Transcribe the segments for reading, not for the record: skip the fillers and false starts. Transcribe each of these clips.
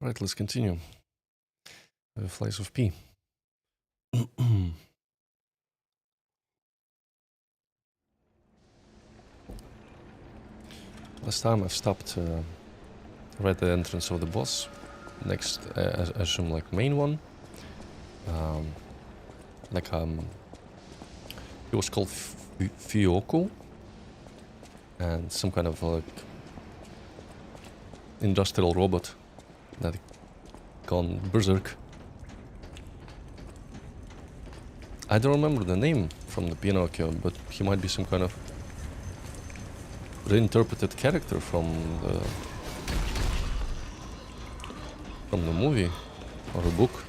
Right, let's continue. Flies of P. Last time I've stopped right at the entrance of the boss. Next, I assume like main one. It was called Fuoco, and some kind of like industrial robot that gone berserk. I don't remember the name from the Pinocchio, but he might be some kind of reinterpreted character from the movie or a book.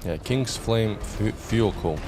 Yeah, King's Flame Fuoco.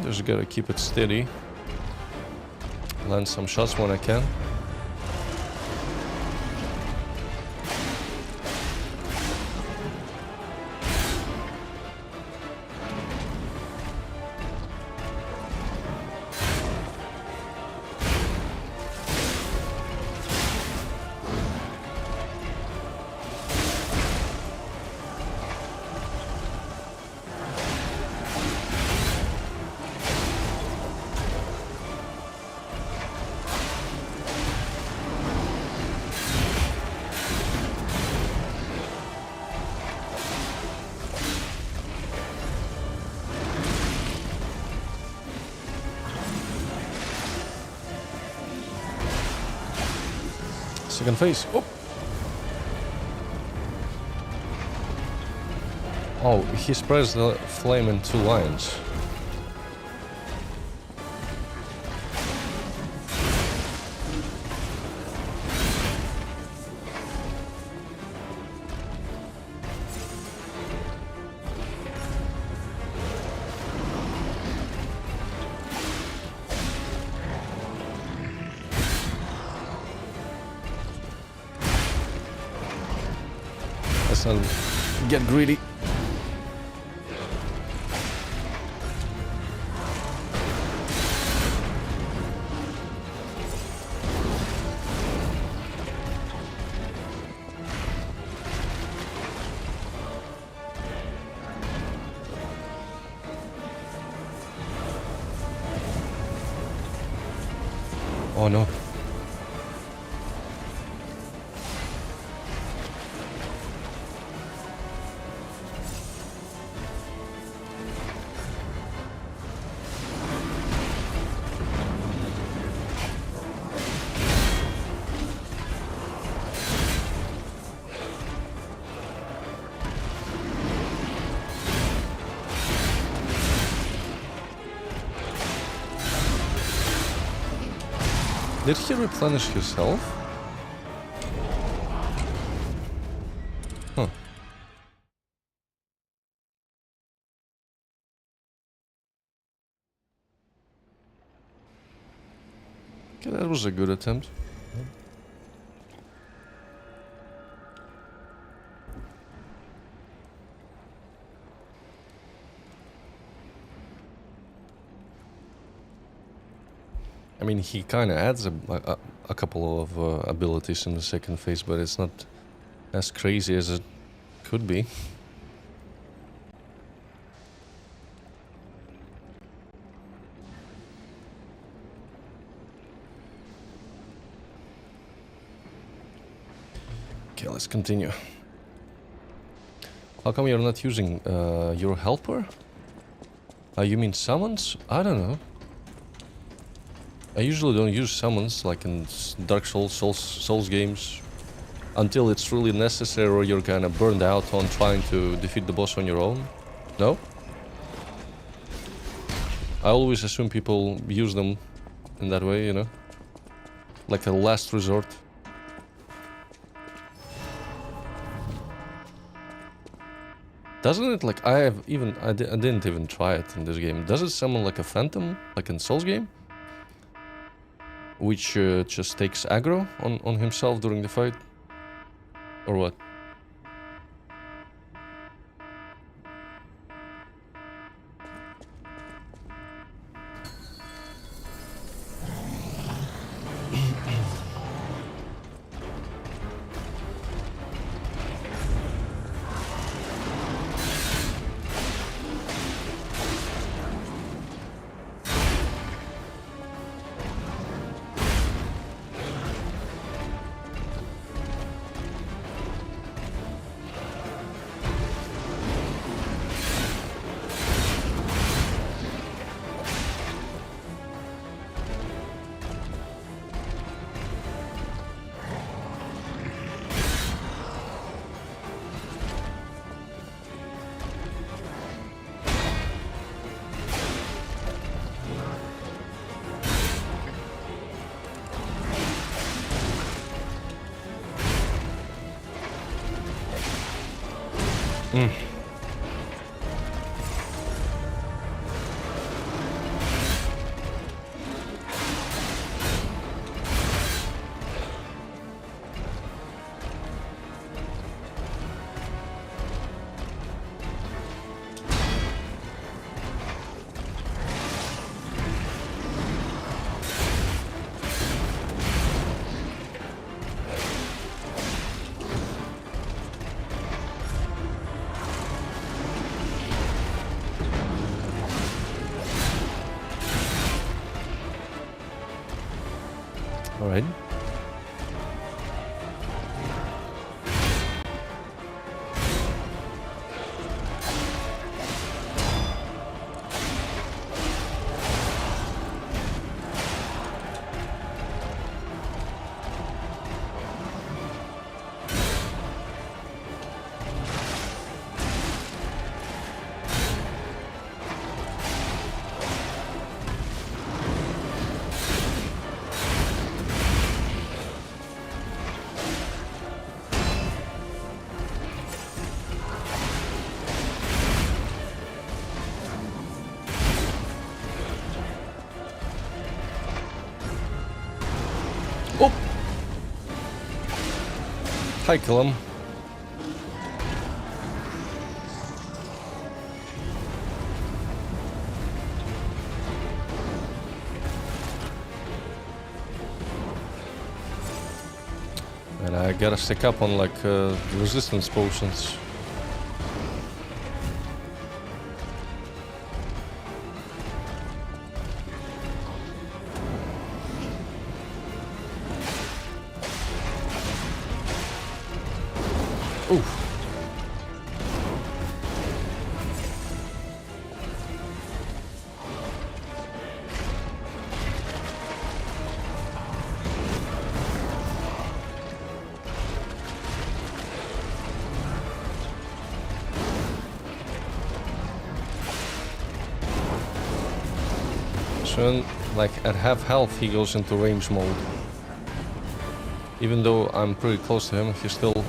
Just gotta keep it steady. Land some shots when I can. Second phase. Oh, he spreads the flame in 2 lines. Let's not get greedy. Oh no. Did he replenish himself? Huh. Okay, that was a good attempt. I mean, he kind of adds a couple of abilities in the second phase, but it's not as crazy as it could be. Okay, let's continue. How come you're not using your helper? You mean summons? I don't know. I usually don't use summons like in Dark Souls games until it's really necessary or you're kind of burned out on trying to defeat the boss on your own. No? I always assume people use them in that way, you know? Like a last resort. Doesn't it, like, I didn't even try it in this game. Does it summon like a phantom, like in Souls game? Which just takes aggro on himself during the fight? Or what? Alright. Oh! Hi, kill him. And I gotta stick up on like resistance potions. Oof. So, like at half health, he goes into range mode. Even though I'm pretty close to him, he's still.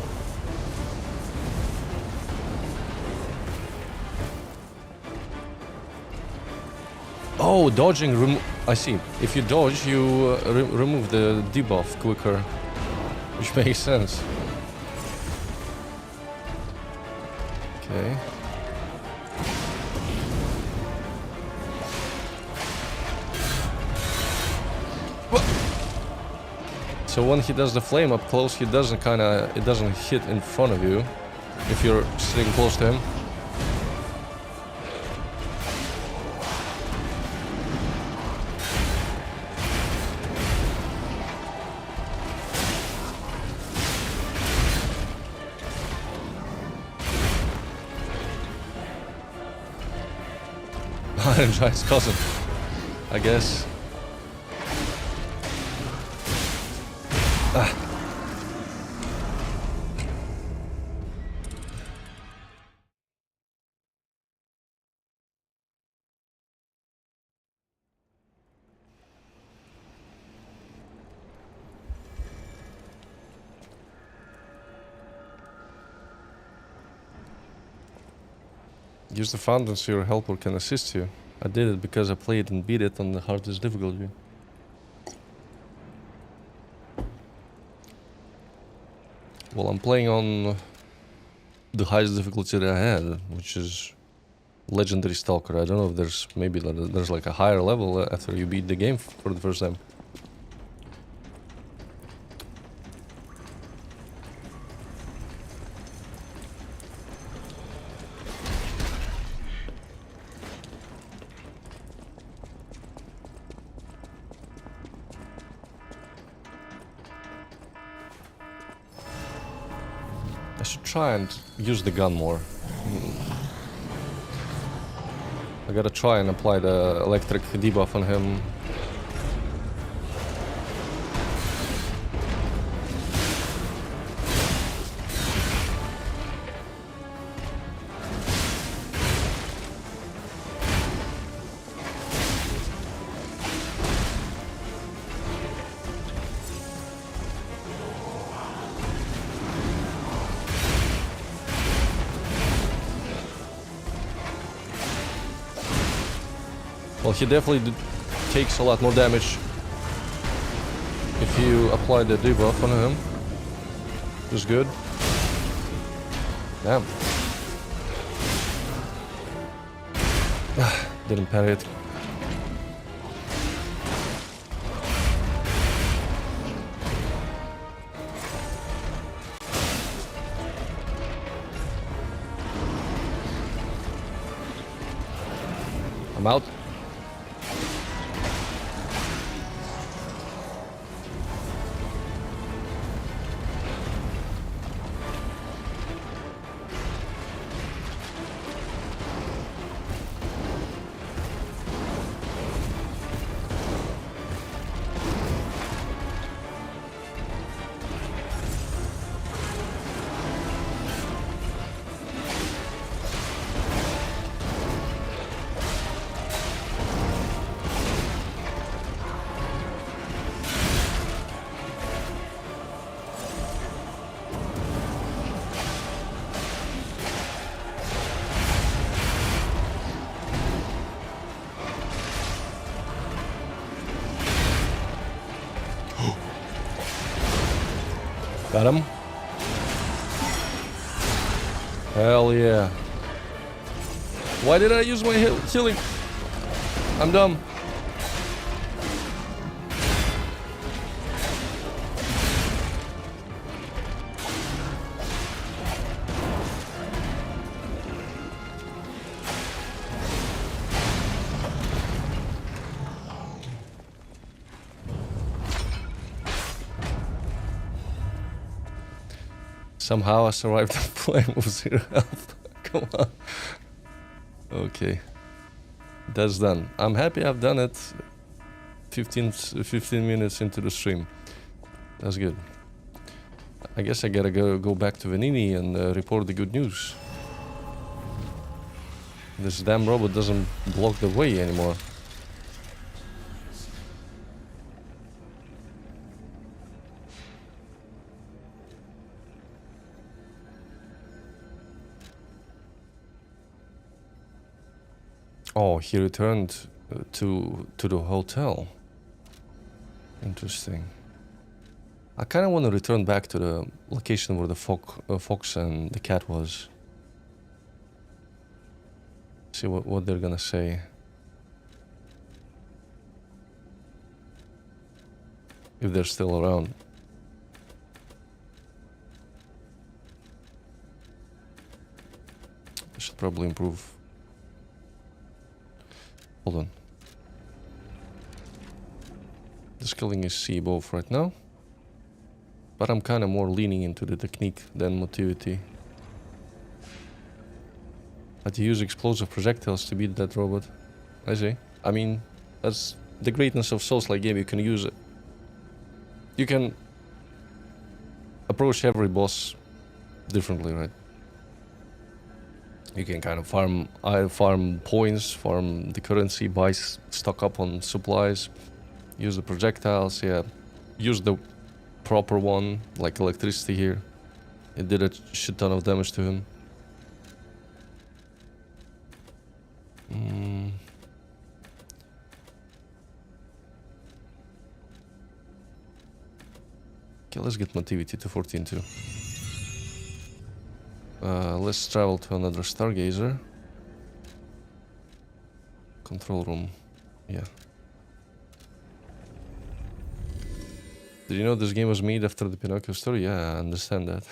Oh, dodging, I see. If you dodge, you remove the debuff quicker, which makes sense. Okay. So when he does the flame up close, he doesn't it doesn't hit in front of you if you're sitting close to him. Iron Giant's cousin, I guess. Ah. Use the fountain so your helper can assist you. I did it because I played and beat it on the hardest difficulty. Well, I'm playing on the highest difficulty that I had, which is Legendary Stalker. I don't know if there's there's like a higher level after you beat the game for the first time. I should try and use the gun more. I gotta try and apply the electric debuff on him. Well, he definitely takes a lot more damage if you apply the debuff on him. It's good. Damn. Didn't parry it. I'm out. Got him. Hell yeah. Why did I use my healing? I'm dumb. Somehow I survived the flame with 0 health. Come on. Okay. That's done. I'm happy I've done it 15 minutes into the stream. That's good. I guess I gotta go back to Vanini and report the good news. This damn robot doesn't block the way anymore. Oh, he returned to the hotel. Interesting. I kind of want to return back to the location where the fox and the cat was. See what they're gonna say. If they're still around. I should probably improve. Hold on. The skilling is C both right now. But I'm kind of more leaning into the technique than motivity. But you use explosive projectiles to beat that robot. I see. I mean, that's the greatness of Souls-like game. You can use it. You can approach every boss differently, right? You can kind of farm points, farm the currency, buy stock up on supplies, use the projectiles, yeah. Use the proper one, like electricity here. It did a shit ton of damage to him. Okay, let's get motivity to 14 too. Let's travel to another Stargazer. Control room. Yeah. Did you know this game was made after the Pinocchio story? Yeah, I understand that.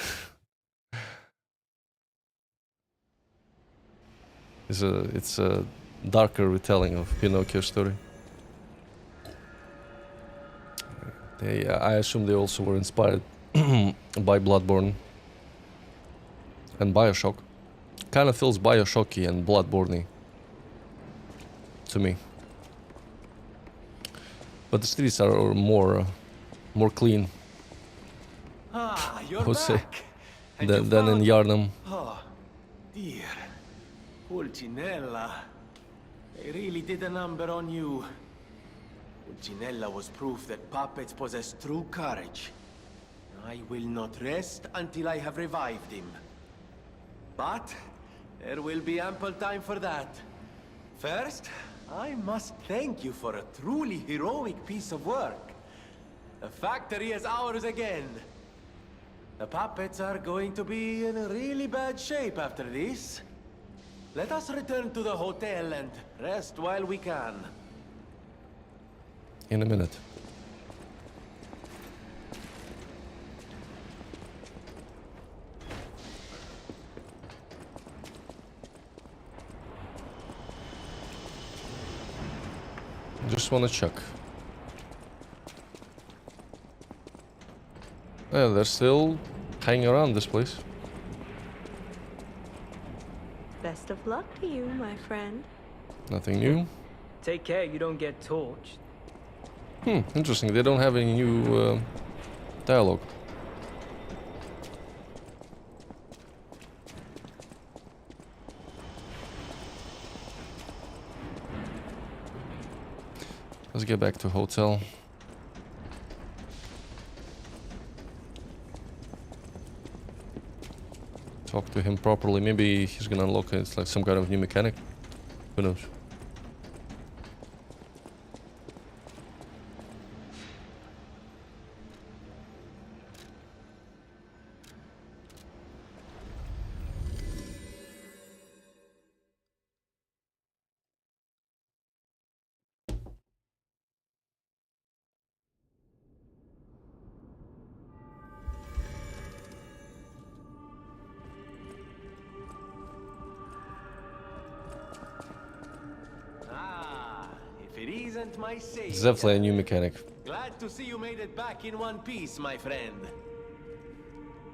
It's a darker retelling of Pinocchio story. I assume they also were inspired by Bloodborne and Bioshock. Kind of feels Bioshocky and Bloodborne to me. But the streets are more clean, you're I would say, back. than in Yharnam. Oh, dear. Pulcinella. They really did a number on you. Pulcinella was proof that puppets possess true courage. I will not rest until I have revived him. But there will be ample time for that. First, I must thank you for a truly heroic piece of work. The factory is ours again. The puppets are going to be in really bad shape after this. Let us return to the hotel and rest while we can. In a minute. Just wanna check. Yeah, they're still hanging around this place. Best of luck to you, my friend. Nothing new. Take care you don't get torched. Interesting. They don't have any new dialogue. Let's get back to hotel. Talk to him properly. Maybe he's gonna unlock it. It's like some kind of new mechanic. Who knows? It's definitely a new mechanic. Glad to see you made it back in one piece, my friend.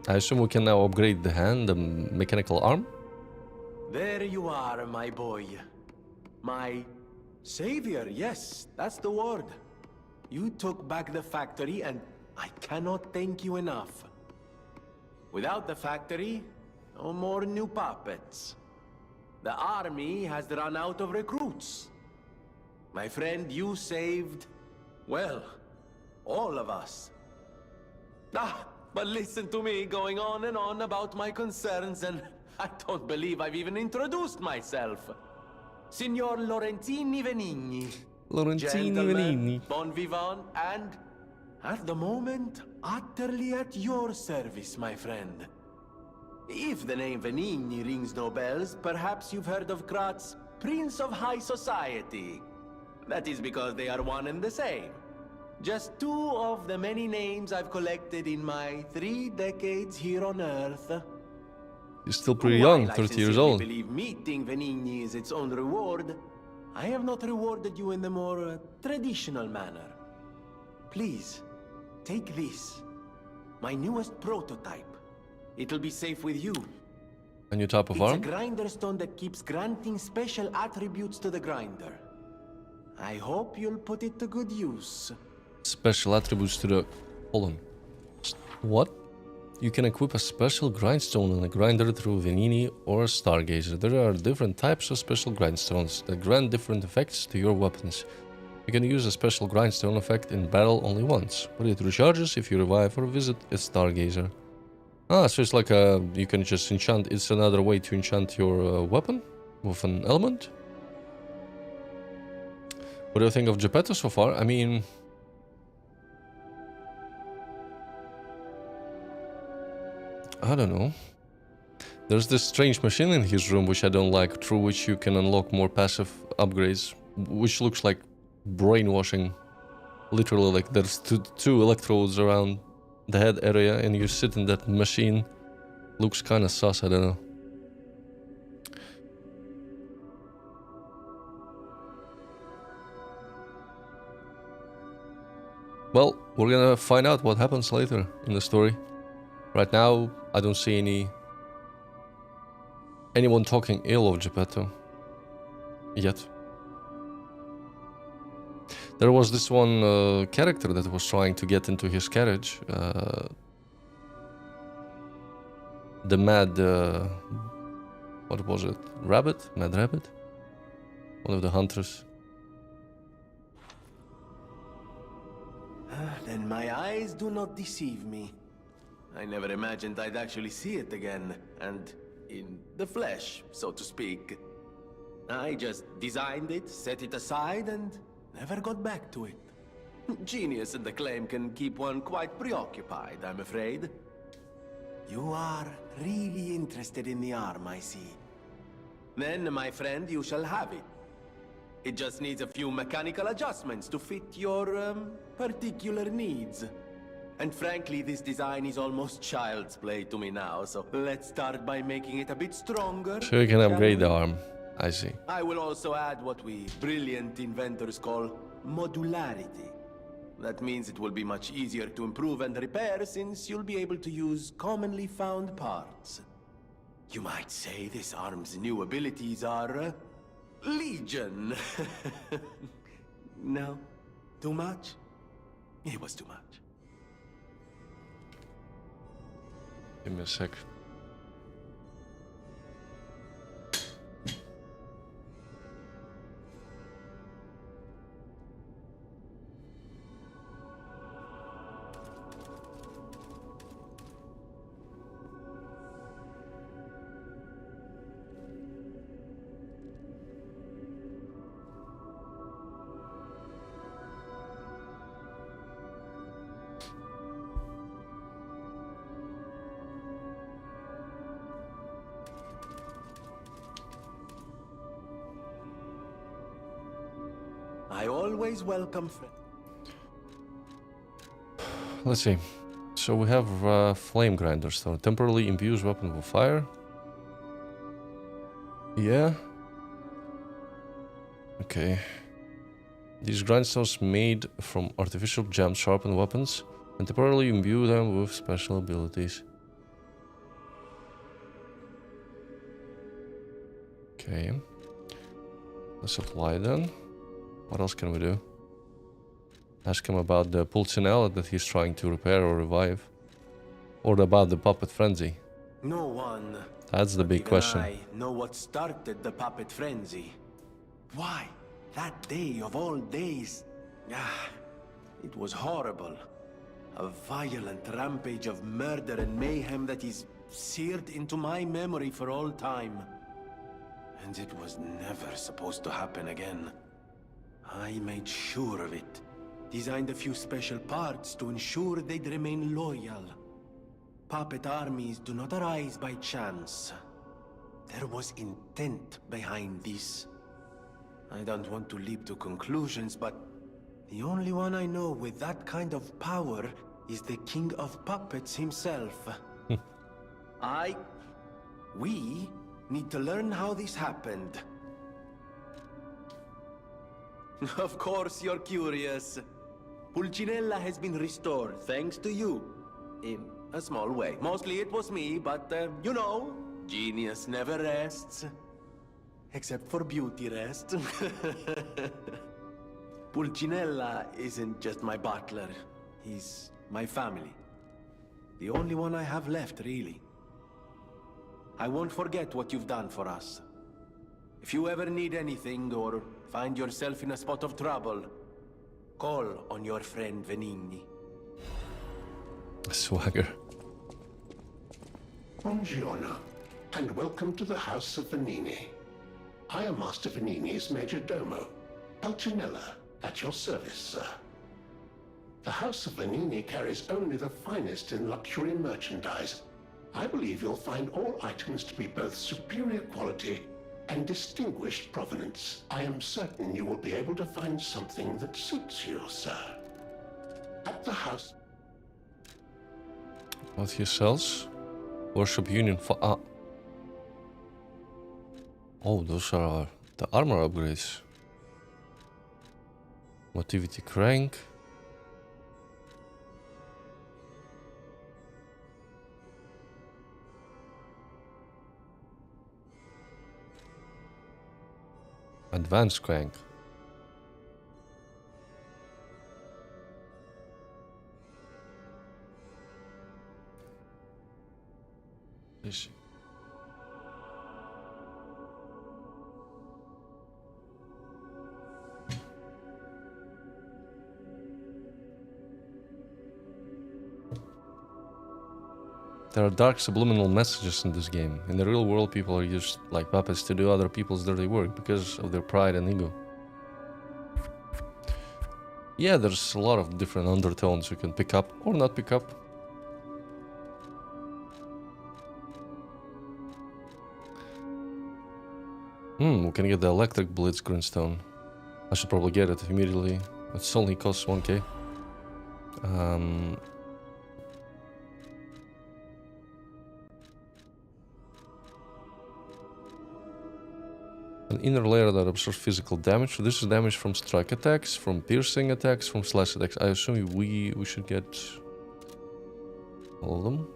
I assume we can now upgrade the hand, the mechanical arm? There you are, my boy. My savior, yes, that's the word. You took back the factory and I cannot thank you enough. Without the factory, no more new puppets. The army has run out of recruits. My friend, you saved, well, all of us. But listen to me going on and on about my concerns, and I don't believe I've even introduced myself. Signor Lorenzini Venigni. Venigni. Bon vivant, and at the moment, utterly at your service, my friend. If the name Venigni rings no bells, perhaps you've heard of Krat's Prince of High Society. That is because they are one and the same. Just two of the many names I've collected in my 3 decades here on Earth. You're still pretty young, While 30 years I old. sincerely believe meeting Venigni is its own reward, I have not rewarded you in the more traditional manner. Please, take this. My newest prototype. It'll be safe with you. A new type of It's a arm? grinder stone that keeps granting special attributes to the grinder. I hope you'll put it to good use. Special attributes to the... Hold on. What? You can equip a special grindstone on a grinder through Venini or Stargazer. There are different types of special grindstones that grant different effects to your weapons. You can use a special grindstone effect in battle only once, but it recharges if you revive or visit a Stargazer. Ah, so it's like a... you can just enchant... it's another way to enchant your weapon with an element. What do you think of Geppetto so far? I mean... I don't know. There's this strange machine in his room which I don't like, through which you can unlock more passive upgrades, which looks like brainwashing. Literally, like there's two electrodes around the head area and you sit in that machine. Looks kind of sus, I don't know. Well, we're gonna find out what happens later in the story. Right now, I don't see anyone talking ill of Geppetto. Yet. There was this one character that was trying to get into his carriage. The mad... what was it? Rabbit? Mad Rabbit? One of the hunters. Then my eyes do not deceive me. I never imagined I'd actually see it again, and in the flesh, so to speak. I just designed it, set it aside, and never got back to it. Genius and acclaim can keep one quite preoccupied, I'm afraid. You are really interested in the arm, I see. Then, my friend, you shall have it. It just needs a few mechanical adjustments to fit your, particular needs. And frankly, this design is almost child's play to me now, so let's start by making it a bit stronger. So you can upgrade the arm. I see. I will also add what we brilliant inventors call modularity. That means it will be much easier to improve and repair since you'll be able to use commonly found parts. You might say this arm's new abilities are, legion. No? Too much? It was too much. Give me a sec. I always welcome friends. Let's see. So we have flame grinder stone. Temporarily imbues weapon with fire. Yeah. Okay. These grindstones made from artificial gems sharpen weapons and temporarily imbue them with special abilities. Okay. Let's apply then. What else can we do? Ask him about the pulcinella that he's trying to repair or revive. Or about the puppet frenzy. No one. That's the big Even question. I know what started the puppet frenzy. Why? That day of all days. Ah, it was horrible. A violent rampage of murder and mayhem that is seared into my memory for all time. And it was never supposed to happen again. I made sure of it. Designed a few special parts to ensure they'd remain loyal. Puppet armies do not arise by chance. There was intent behind this. I don't want to leap to conclusions, but The only one I know with that kind of power is the King of Puppets himself. We need to learn how this happened. Of course you're curious. Pulcinella has been restored thanks to you. In a small way. Mostly it was me, but you know, genius never rests. Except for beauty rest. Pulcinella isn't just my butler. He's my family. The only one I have left, really. I won't forget what you've done for us. If you ever need anything or find yourself in a spot of trouble, call on your friend Venigni. Swagger. Buongiorno, and welcome to the House of Venigni. I am Master Venigni's Major Domo, Pulcinella, at your service, sir. The House of Venigni carries only the finest in luxury merchandise. I believe you'll find all items to be both superior quality and distinguished provenance. I am certain you will be able to find something that suits you, sir. At the house... What he sells? Worship Union for... Oh, those are the armor upgrades. Motivity Crank. Advanced Crank. This. There are dark subliminal messages in this game. In the real world, people are used like puppets to do other people's dirty work because of their pride and ego. Yeah, there's a lot of different undertones you can pick up or not pick up. We can get the electric blitz greenstone. I should probably get it immediately. It only costs 1k. An inner layer that absorbs physical damage. This is damage from strike attacks, from piercing attacks, from slash attacks. I assume we should get all of them.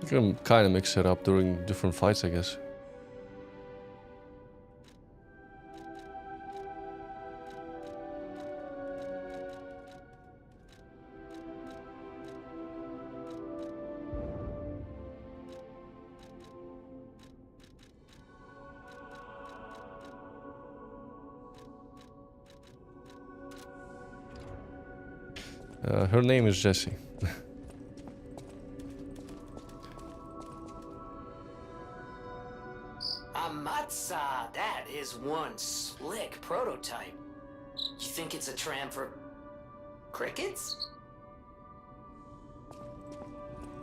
You can kind of mix it up during different fights, I guess. Her name is Jessie. That is one slick prototype. You think it's a tram for crickets?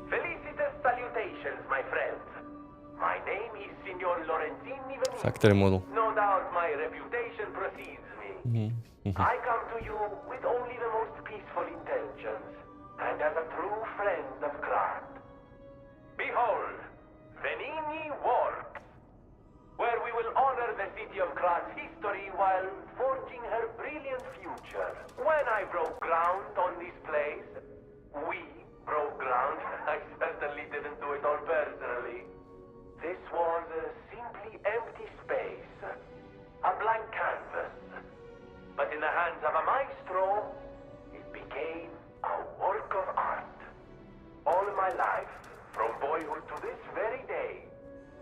Felicitous salutations, my friends. My name is Signor Lorenzini Venigni. Factory model. No doubt my reputation precedes me. I come to you with only the most peaceful intentions, and as a true friend of Krat. Behold, Venigni Works, where we will honor the city of Krat's history while forging her brilliant future. When I broke ground on this place, we broke ground. I certainly didn't do it all personally. This was a simply empty space, a blank canvas. But in the hands of a maestro, it became a work of art. All my life, from boyhood to this very day,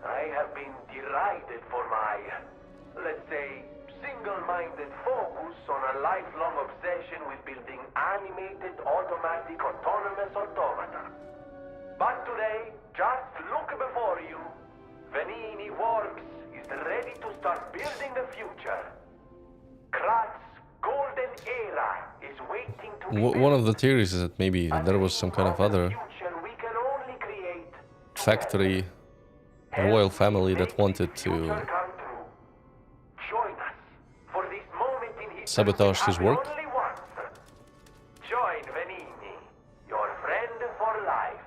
I have been derided for my, let's say, single-minded focus on a lifelong obsession with building animated, automatic, autonomous automata. But today, just look before you. Venigni Works is ready to start building the future. One of the theories is that maybe there was some kind of other Future we can only create. factory royal family that wanted to Future come true. Join us for this moment in history. sabotage his work. Only once. Join Venini, your friend for life.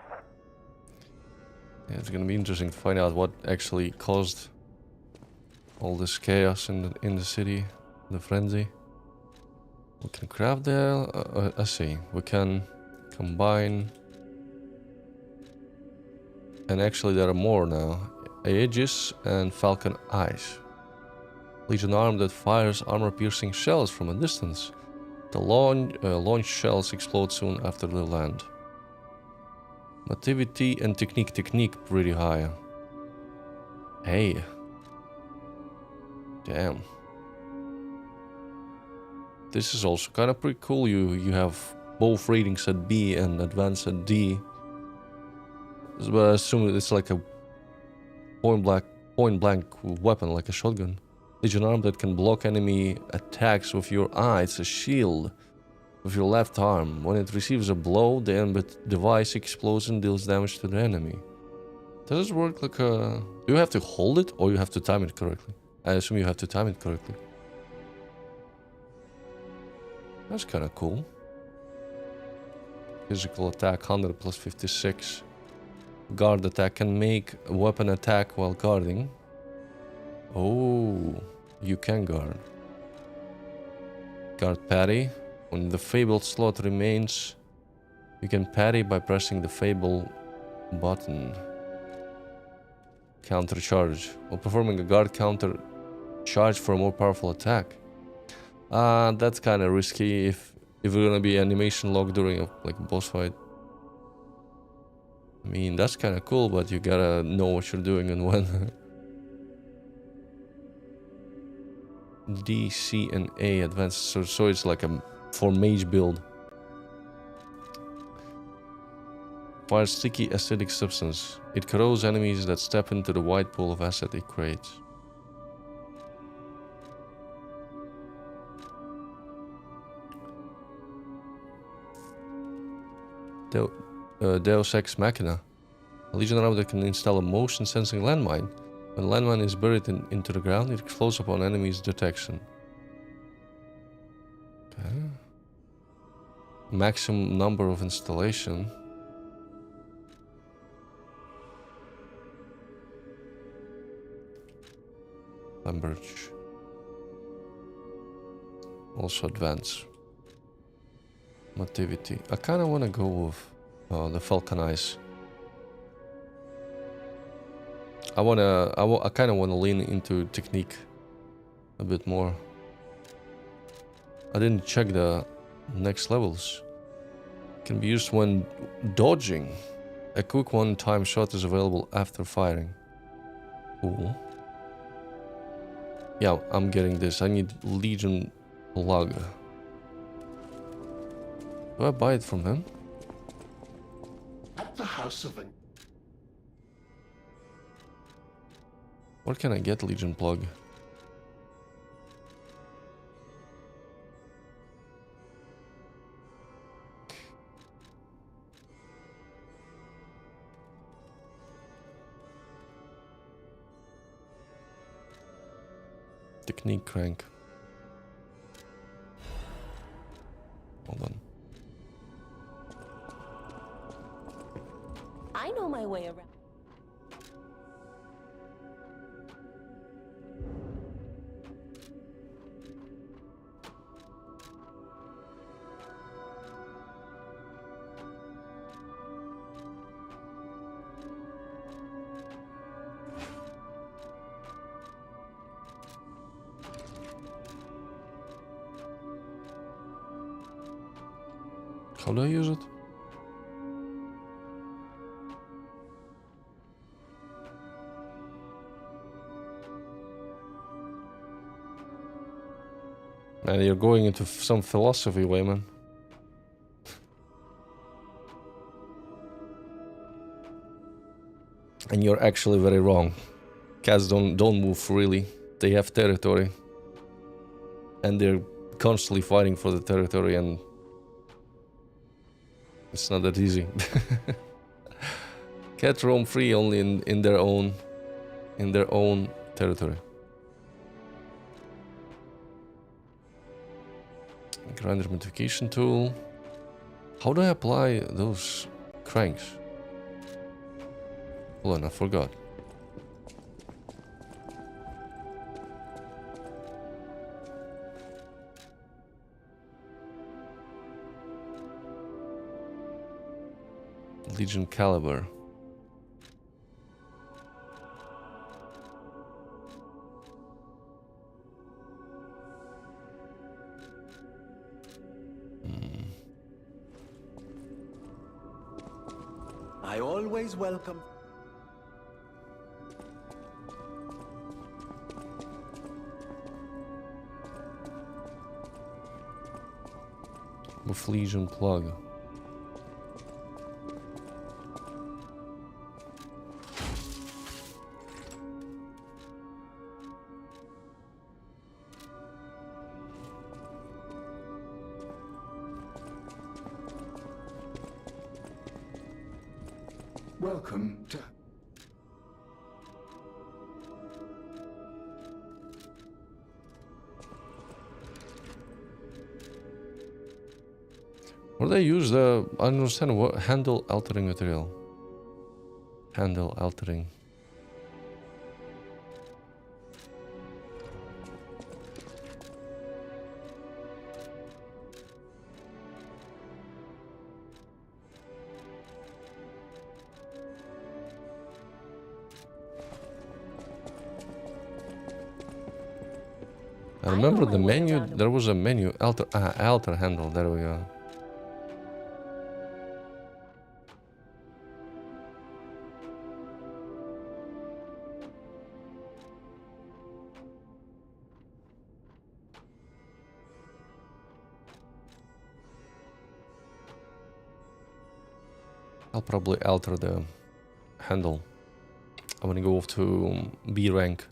Yeah, it's gonna be interesting to find out what actually caused all this chaos in the city, the frenzy. We can craft there. I see. We can combine, and actually there are more now. Aegis and Falcon Eyes. Legion arm that fires armor-piercing shells from a distance. The launch shells explode soon after they land. Nativity and technique pretty high. Hey. Damn. This is also kind of pretty cool. You have both ratings at B and advanced at D. But I assume it's like a point blank weapon, like a shotgun. Legion arm that can block enemy attacks with your eye. It's a shield with your left arm. When it receives a blow, the device explodes and deals damage to the enemy. Does it work like a... Do you have to hold it or you have to time it correctly? I assume you have to time it correctly. That's kind of cool. Physical attack 100 plus 56. Guard attack can make a weapon attack while guarding. Oh, you can guard. Guard parry. When the fabled slot remains, you can parry by pressing the fable button. Counter charge. While performing a guard counter charge for a more powerful attack. That's kind of risky if we're gonna be animation locked during a boss fight. I mean, that's kind of cool, but you gotta know what you're doing and when. D, C, and A advanced, so it's like a for mage build. Fires sticky acidic substance. It corrodes enemies that step into the white pool of acid it creates. Deus Ex Machina. A Legion arm that can install a motion sensing landmine. When a landmine is buried into the ground, it explodes upon enemy's detection. Okay. Maximum number of installation. Lamberch. Also advance. Nativity. I kind of want to go with the Falcon Eyes. I kind of want to lean into technique a bit more. I didn't check the next levels. Can be used when dodging. A quick one-time shot is available after firing. Cool. Yeah, I'm getting this. I need Legion plug. Do I buy it from him? At the House of... Where can I get Legion plug? Technique crank. Hold on. I know my way around. How do I use it? Man, you're going into some philosophy way, man. And you're actually very wrong. Cats don't move freely. They have territory. And they're constantly fighting for the territory, and It's not that easy. Cats roam free only in their own territory. Grinder modification tool. How do I apply those cranks? Hold on, I forgot. Legion caliber. I always welcome. With Legion plug. Welcome to... What do they use? I don't understand what handle altering material. Handle altering. I remember the menu. There was a menu. Alter handle. There we go. I'll probably alter the handle. I'm gonna go off to B rank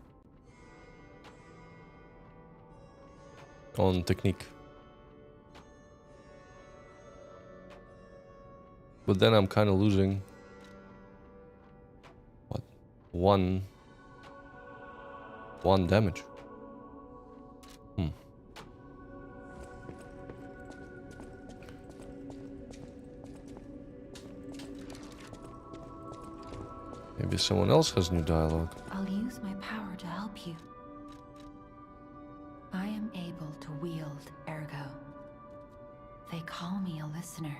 on technique. But then I'm kind of losing what, one damage. Maybe someone else has new dialogue. I'll use my power to help you. I am able to wield ergo. They call me a listener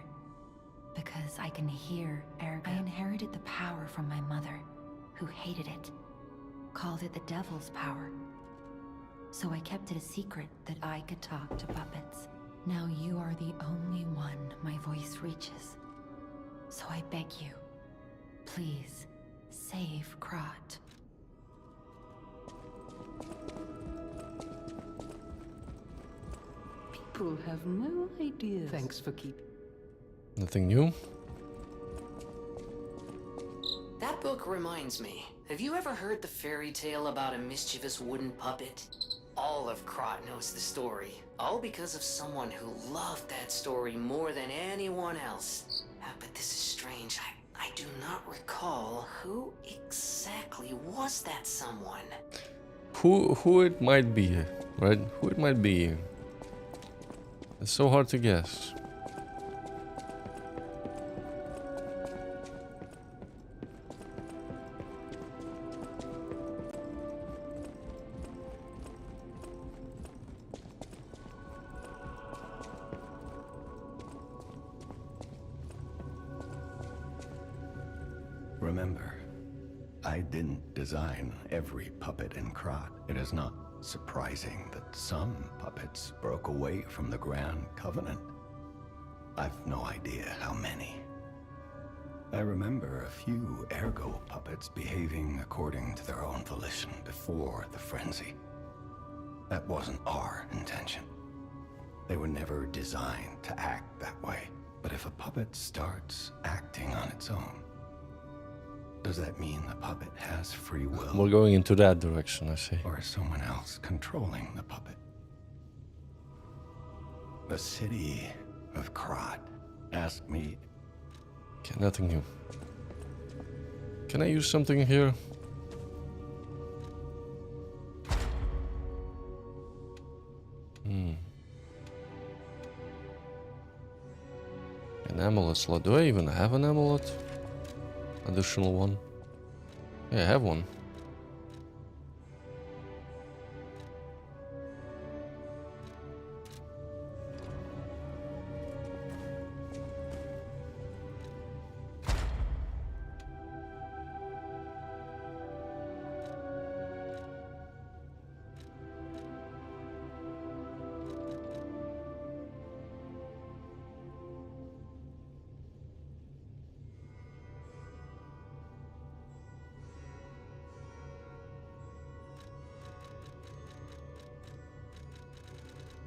because I can hear ergo. I inherited the power from my mother, who hated it, called it the devil's power. So I kept it a secret that I could talk to puppets. Now you are the only one my voice reaches. So I beg you, please, save Krat. People have no idea. Thanks for keeping. Nothing new. That book reminds me. Have you ever heard the fairy tale about a mischievous wooden puppet? All of Krat knows the story. All because of someone who loved that story more than anyone else. But this is strange. I do not recall who exactly was that someone. Who it might be, right? Who it might be. It's so hard to guess. Remember, I didn't design every puppet in Krat. It is not surprising that some puppets broke away from the Grand Covenant. I've no idea how many. I remember a few ergo puppets behaving according to their own volition before the frenzy. That wasn't our intention. They were never designed to act that way. But if a puppet starts acting on its own, does that mean the puppet has free will? We're going into that direction, I see. Or is someone else controlling the puppet? The city of Krat asked me Okay, nothing new. Can I use something here? An amulet slot. Do I even have an amulet? Additional one. Yeah, I have one.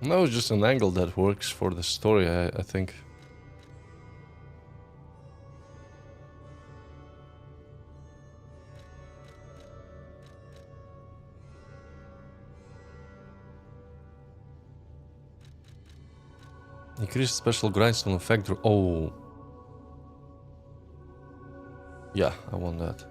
No, it's just an angle that works for the story, I think. Increase special grindstone effect. Oh. Yeah, I want that.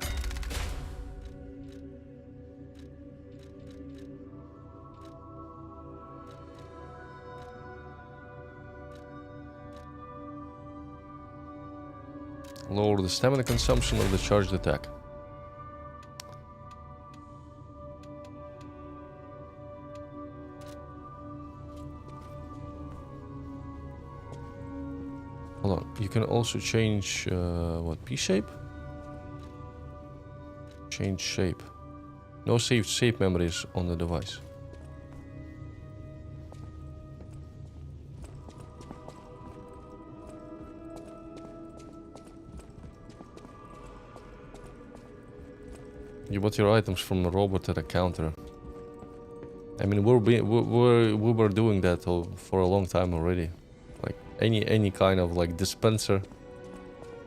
Lower the stamina consumption of the charged attack. Hold on. You can also change what, P shape? Change shape. No saved shape memories on the device. You bought your items from the robot at a counter. I mean, we were doing that for a long time already. Like any kind of like dispenser,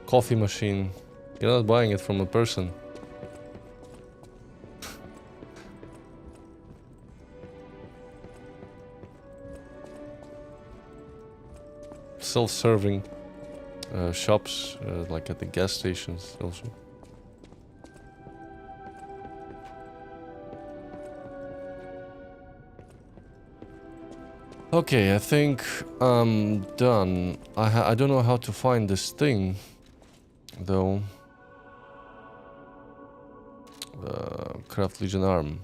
coffee machine. You're not buying it from a person. Self-serving shops, like at the gas stations also. Okay, I think I'm done. I don't know how to find this thing, though. Craft Legion arm.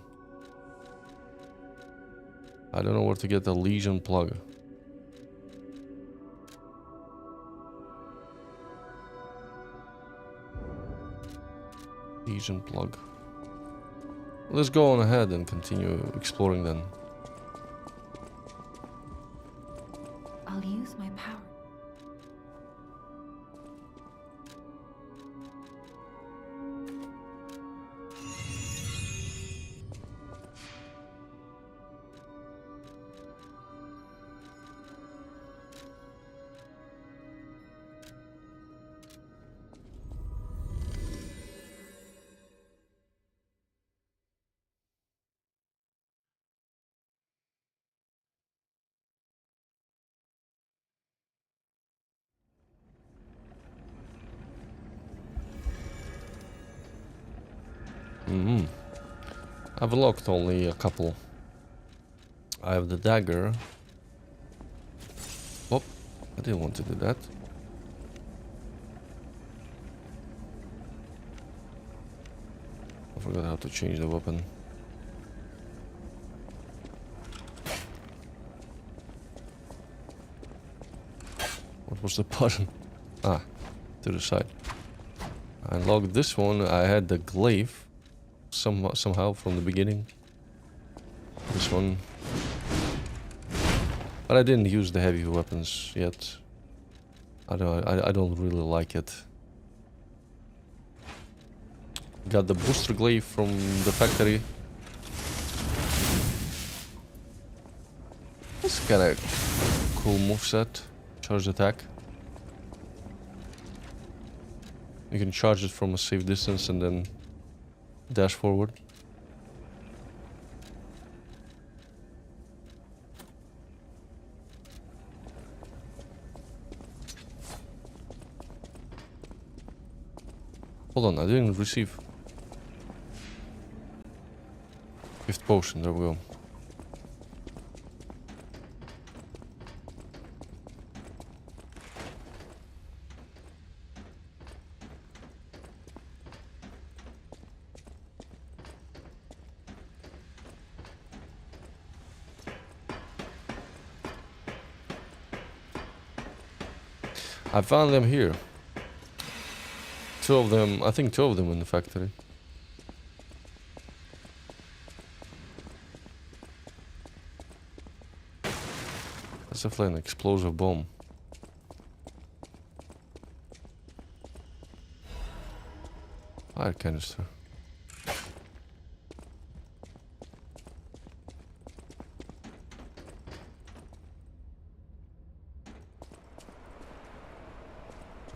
I don't know where to get the Legion plug. Legion plug. Let's go on ahead and continue exploring then. I'll use my power. I've locked only a couple. I have the dagger. Oh, I didn't want to do that. I forgot how to change the weapon. What was the button? Ah, to the side. I unlocked this one. I had the glaive somehow from the beginning. This one. But I didn't use the heavy weapons yet. I don't really like it. Got the booster glaive from the factory. It's kinda cool moveset. Charge attack. You can charge it from a safe distance and then dash forward. Hold on, I didn't receive. 5th potion, there we go. I found them here. 2 of them, I think 2 of them in the factory. That's definitely an explosive bomb. Fire canister.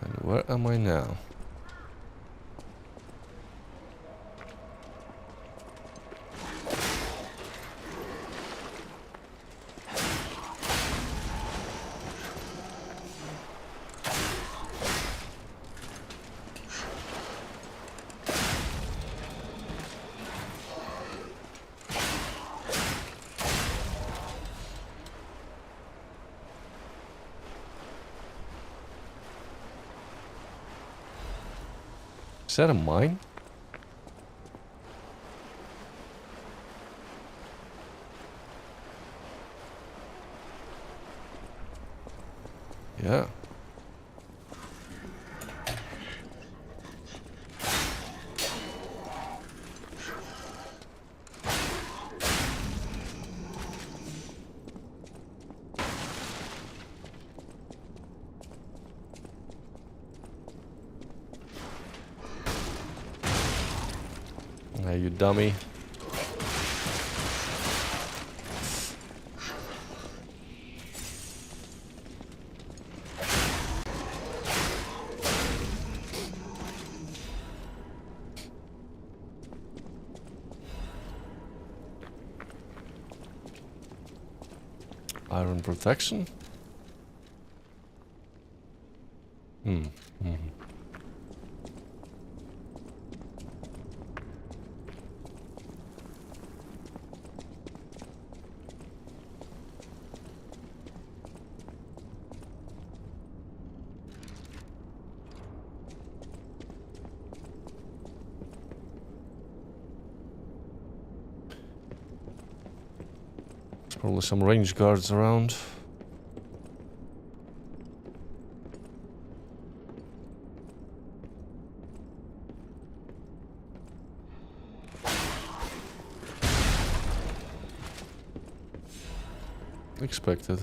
And where am I now? Is that a mine? Yeah. Hey, you dummy. Iron protection? Probably some range guards around. Expected.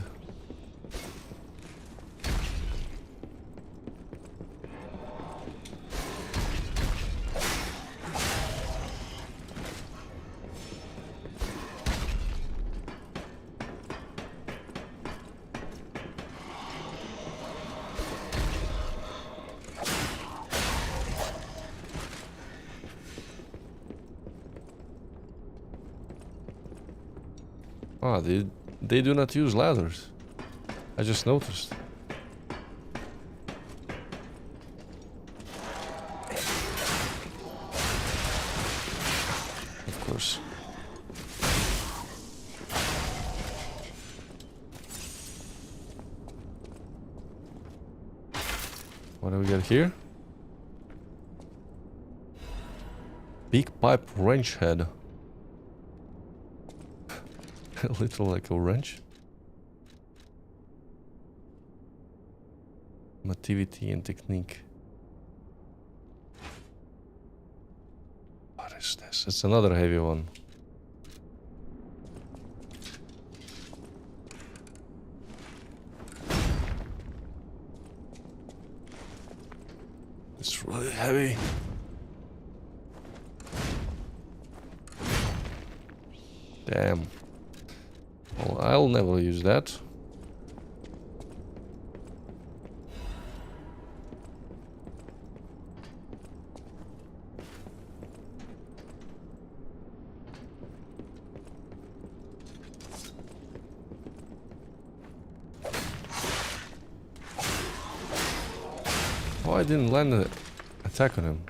Ah, they do not use ladders. I just noticed. Of course. What do we got here? Big pipe wrench head. A little like a wrench. Motivity and technique. What is this? It's another heavy one. It's really heavy. Damn. Well, I'll never use that. Oh, I didn't land an attack on him.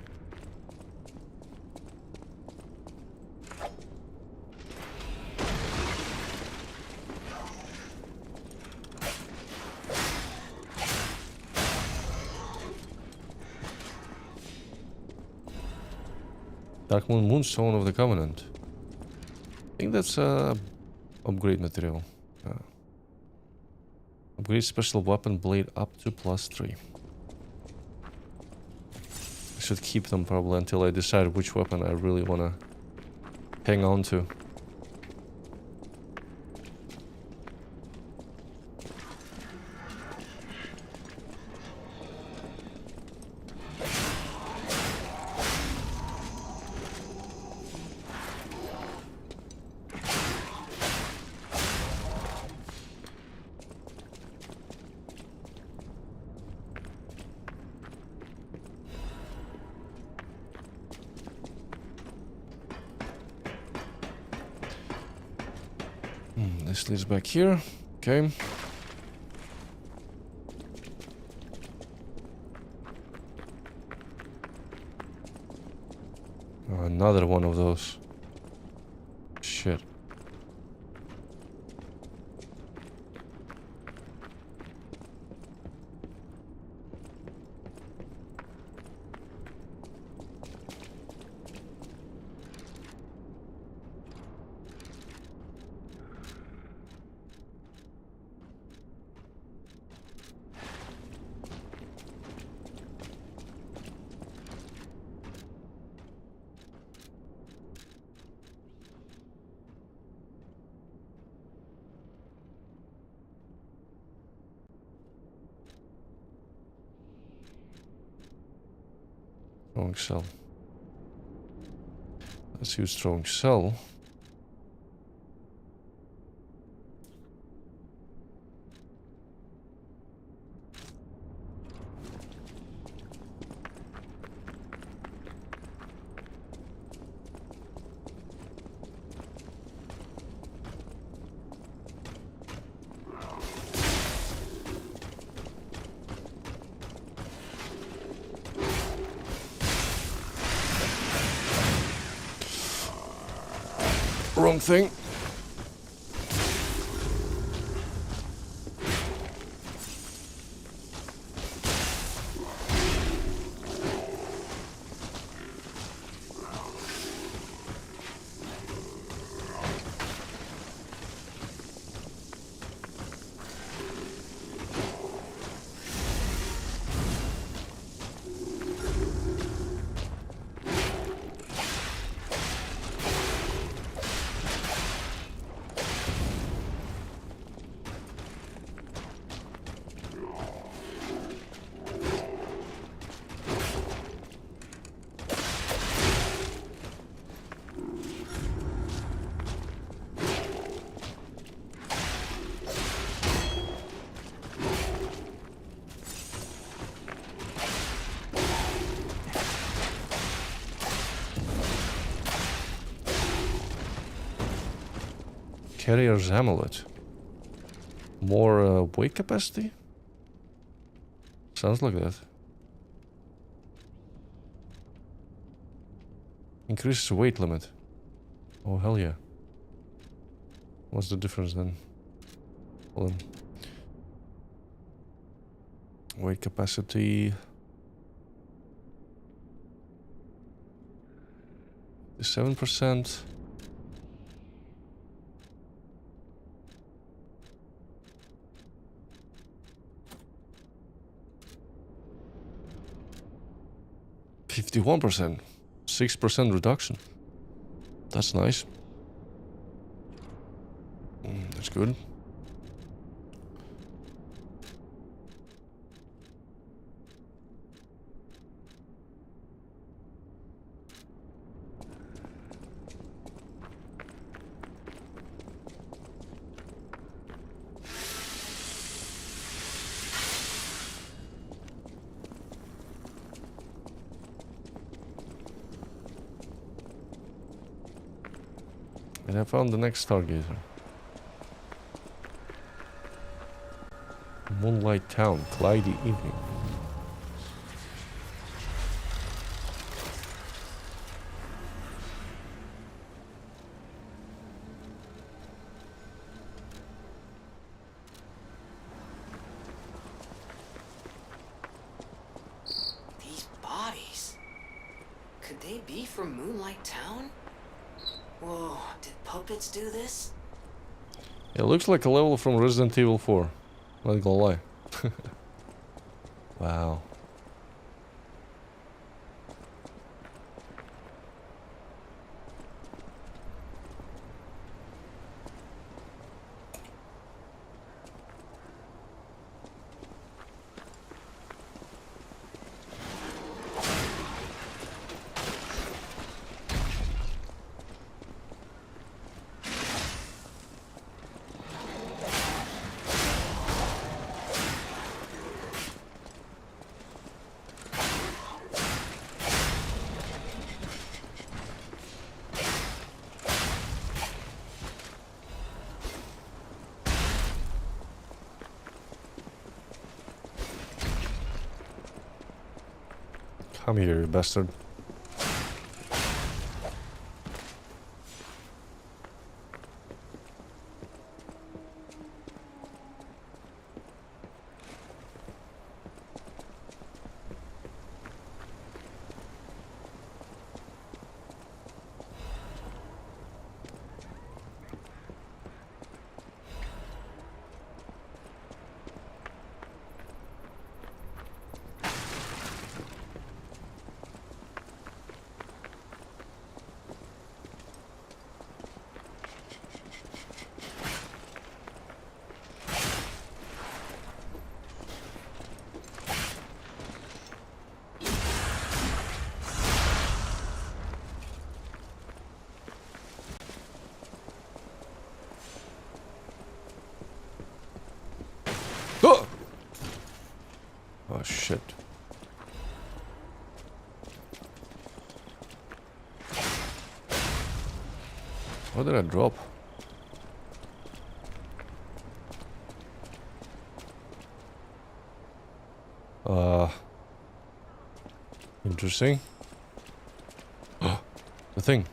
Dark Moon Moonstone of the Covenant. I think that's upgrade material. Upgrade special weapon blade up to +3. I should keep them probably until I decide which weapon I really wanna hang on to. This leads back here. Okay. Oh, another one of those. Shit. Strong cell. Let's use strong cell. Wrong thing. Carrier's amulet. More weight capacity? Sounds like that. Increases weight limit. Oh hell yeah. What's the difference then? Hold on. Weight capacity. 7%. %, 6% reduction. That's nice. That's good. And I found the next stargazer. Moonlight Town, cloudy evening. These bodies. Could they be from Moonlight Town? Whoa, did puppets do this? It looks like a level from Resident Evil 4. Not gonna lie. Wow. Come here, you bastard. Oh! Oh shit. What did I drop? Interesting. Oh, the thing.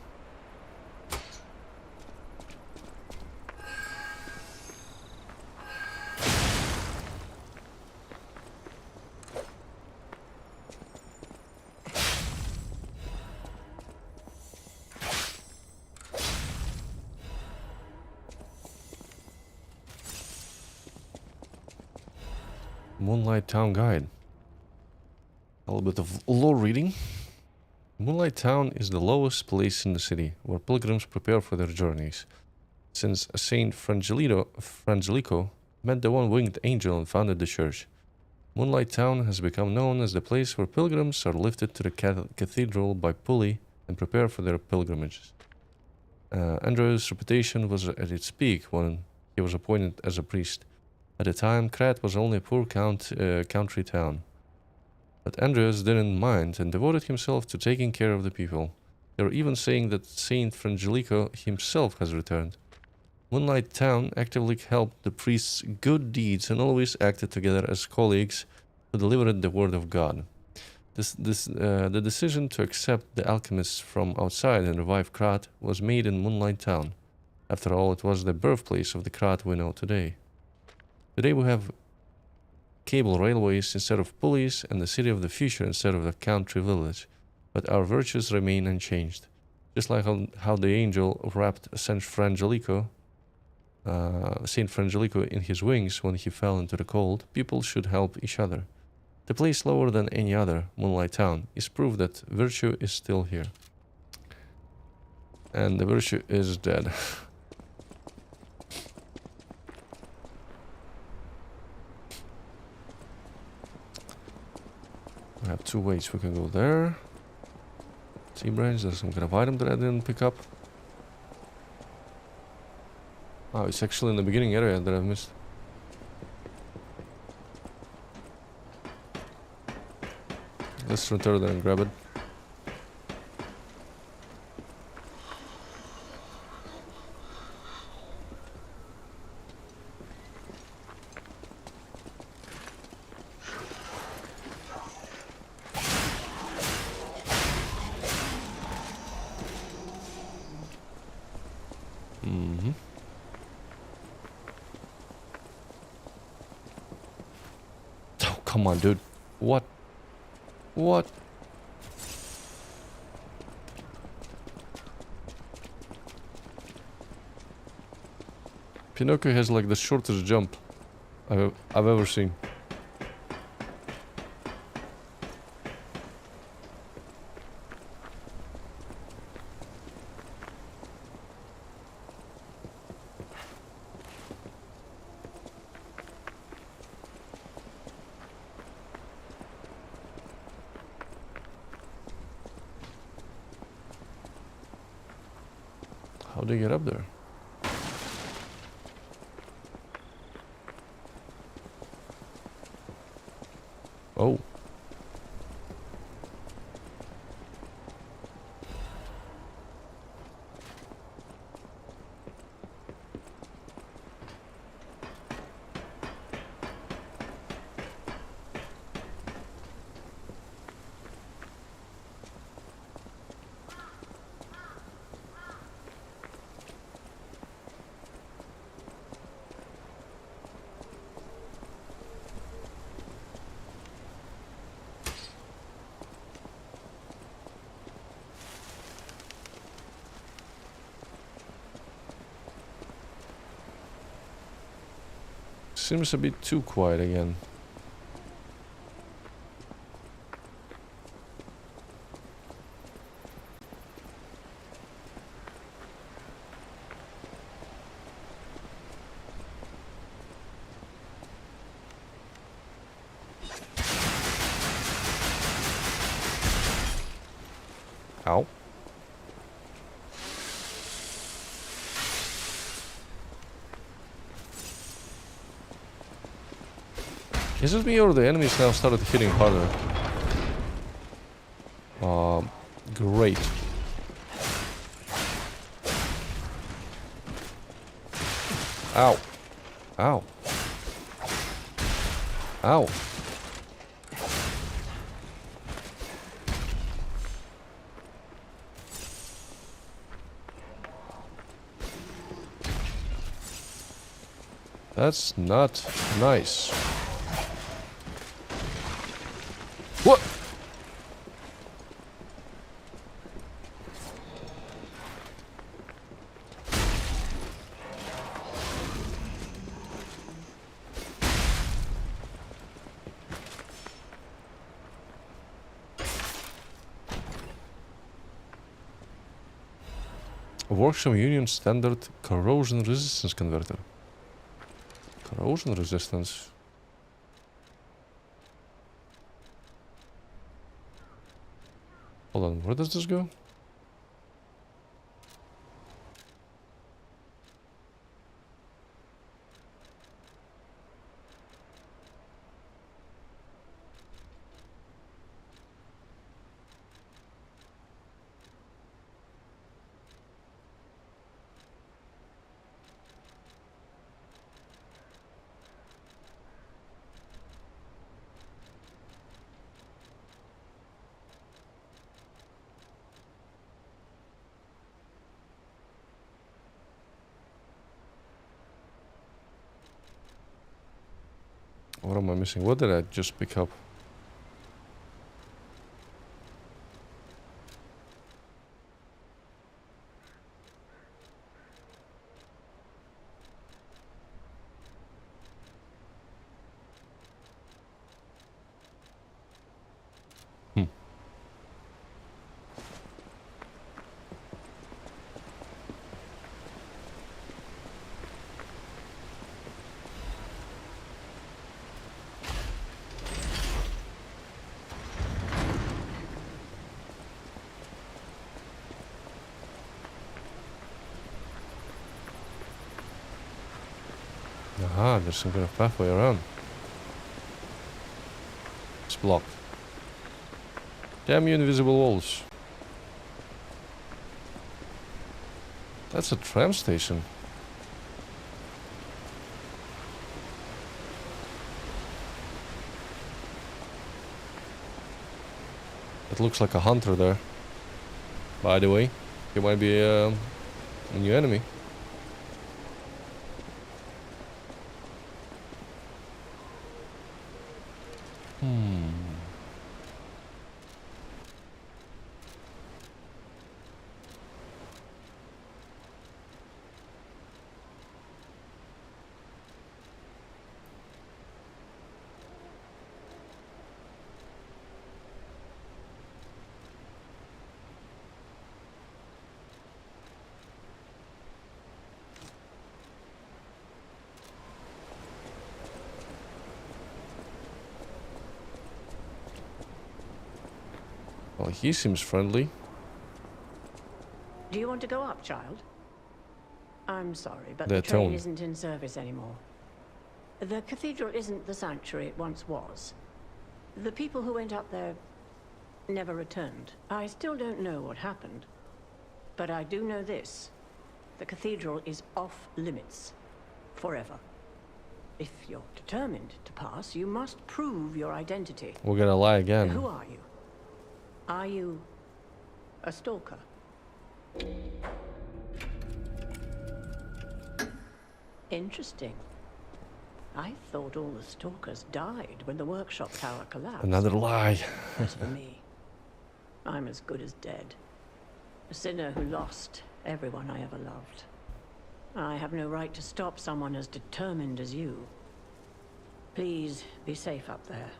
Moonlight Town Guide. A little bit of lore reading. Moonlight Town is the lowest place in the city, where pilgrims prepare for their journeys. Since Saint Frangelico met the one-winged angel and founded the church, Moonlight Town has become known as the place where pilgrims are lifted to the cathedral by pulley and prepare for their pilgrimages. Andrew's reputation was at its peak when he was appointed as a priest. At the time, Krat was only a poor country town. But Andreas didn't mind and devoted himself to taking care of the people. They were even saying that Saint Frangelico himself has returned. Moonlight Town actively helped the priest's good deeds and always acted together as colleagues who delivered the word of God. The decision to accept the alchemists from outside and revive Krat was made in Moonlight Town. After all, it was the birthplace of the Krat we know today. Today we have cable railways instead of pulleys and the city of the future instead of the country village, but our virtues remain unchanged. Just like how the angel wrapped Saint Frangelico in his wings when he fell into the cold, people should help each other. The place lower than any other, Moonlight Town, is proof that virtue is still here. And the virtue is dead. We have two ways. We can go there. Sea-branch, there's some kind of item that I didn't pick up. Oh, it's actually in the beginning area that I've missed. Let's return there and grab it. Oh, come on, dude. What? What? Pinocchio has like the shortest jump I've ever seen. How'd they get up there? Oh. Seems a bit too quiet again. Ow. Is it me or the enemies now started hitting harder? Great. Ow. Ow. Ow. That's not nice. What? Workshop Union Standard Corrosion Resistance Converter. Corrosion resistance. Hold on, where does this go? What am I missing? What did I just pick up? Aha, there's some kind of pathway around. It's blocked. Damn you, invisible walls. That's a tram station. It looks like a hunter there. By the way, he might be a new enemy. Well, he seems friendly. Do you want to go up, child? I'm sorry, but The the train tone. isn't in service anymore. The cathedral isn't the sanctuary it once was. The people who went up there never returned. I still don't know what happened, but I do know this. The cathedral is off limits. Forever. If you're determined to pass, you must prove your identity. We're gonna lie again. Who are you? Are you a stalker? Interesting. I thought all the stalkers died when the workshop tower collapsed. Another lie. As for me, I'm as good as dead. A sinner who lost everyone I ever loved. I have no right to stop someone as determined as you. Please be safe up there.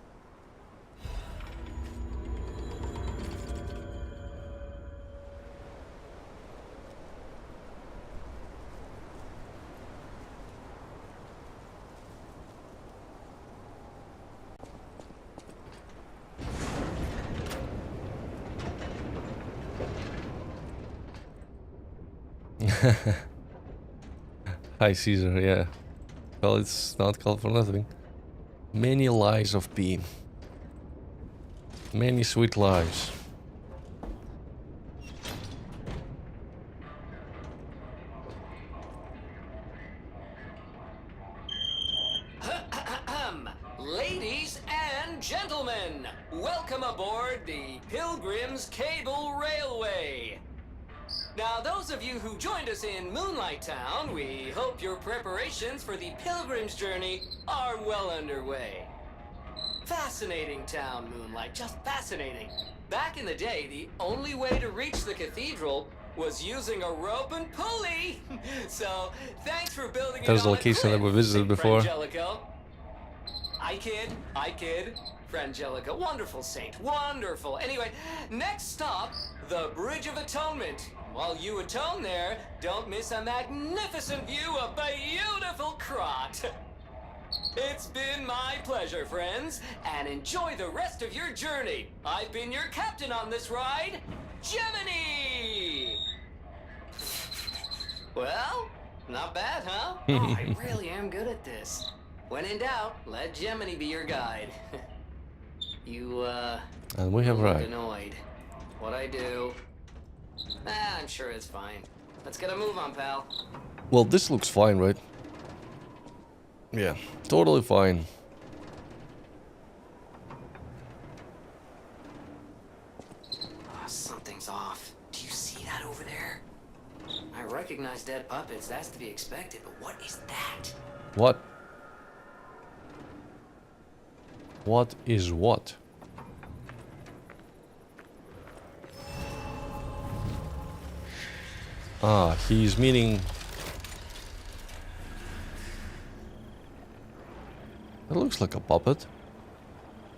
Hi, Caesar, yeah. Well, it's not called for nothing. Many lies of P. Many sweet lies. Ladies and gentlemen, welcome aboard the Pilgrim's Cable Railway. Now, those of you who joined us in Moonlight Town, we hope your preparations for the Pilgrim's journey are well underway. Fascinating town, Moonlight, just fascinating. Back in the day, the only way to reach the cathedral was using a rope and pulley. So, thanks for building it There's a on a location that we cliff, visited before. Frangelico. I kid. Frangelica, wonderful saint, wonderful. Anyway, next stop, the Bridge of Atonement. While you atone there, don't miss a magnificent view of beautiful Krat. It's been my pleasure, friends, and enjoy the rest of your journey. I've been your captain on this ride, Gemini! Well, not bad, huh? Oh, I really am good at this. When in doubt, let Gemini be your guide. And we have look right. annoyed. What I do? I'm sure it's fine. Let's get a move on, pal. Well, this looks fine, right? Yeah, totally fine. Oh, something's off. Do you see that over there? I recognize dead puppets. That's to be expected, but what is that? What? What is what? Ah, he's meaning... It looks like a puppet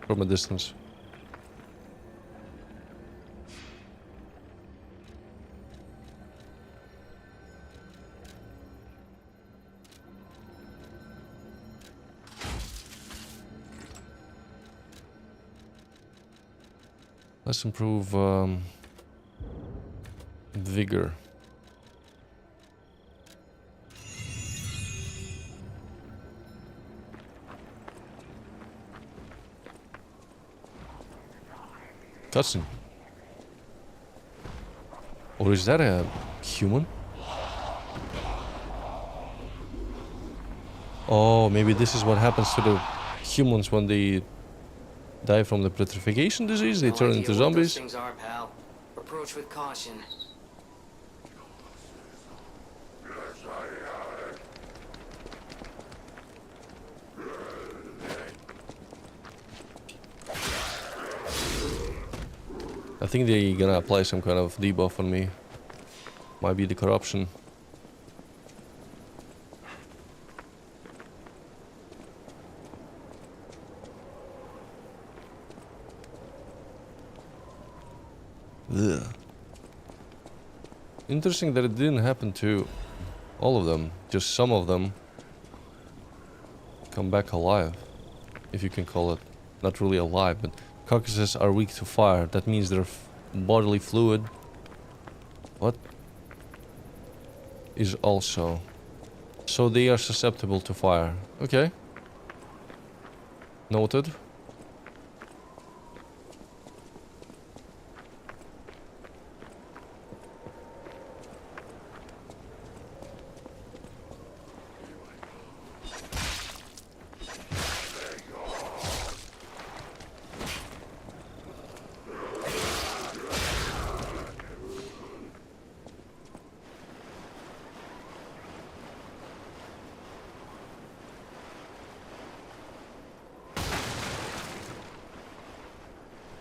from a distance. Let's improve vigor. Cutscene. Or is that a human? Oh, maybe this is what happens to the humans when they die from the petrification disease. They turn into zombies. Those things are, pal. Approach with caution. I think they're gonna apply some kind of debuff on me. Might be the corruption. Ugh. Interesting that it didn't happen to all of them. Just some of them come back alive, if you can call it. Not really alive, but carcasses are weak to fire. That means they're bodily fluid. What is also... So they are susceptible to fire. Okay. Noted.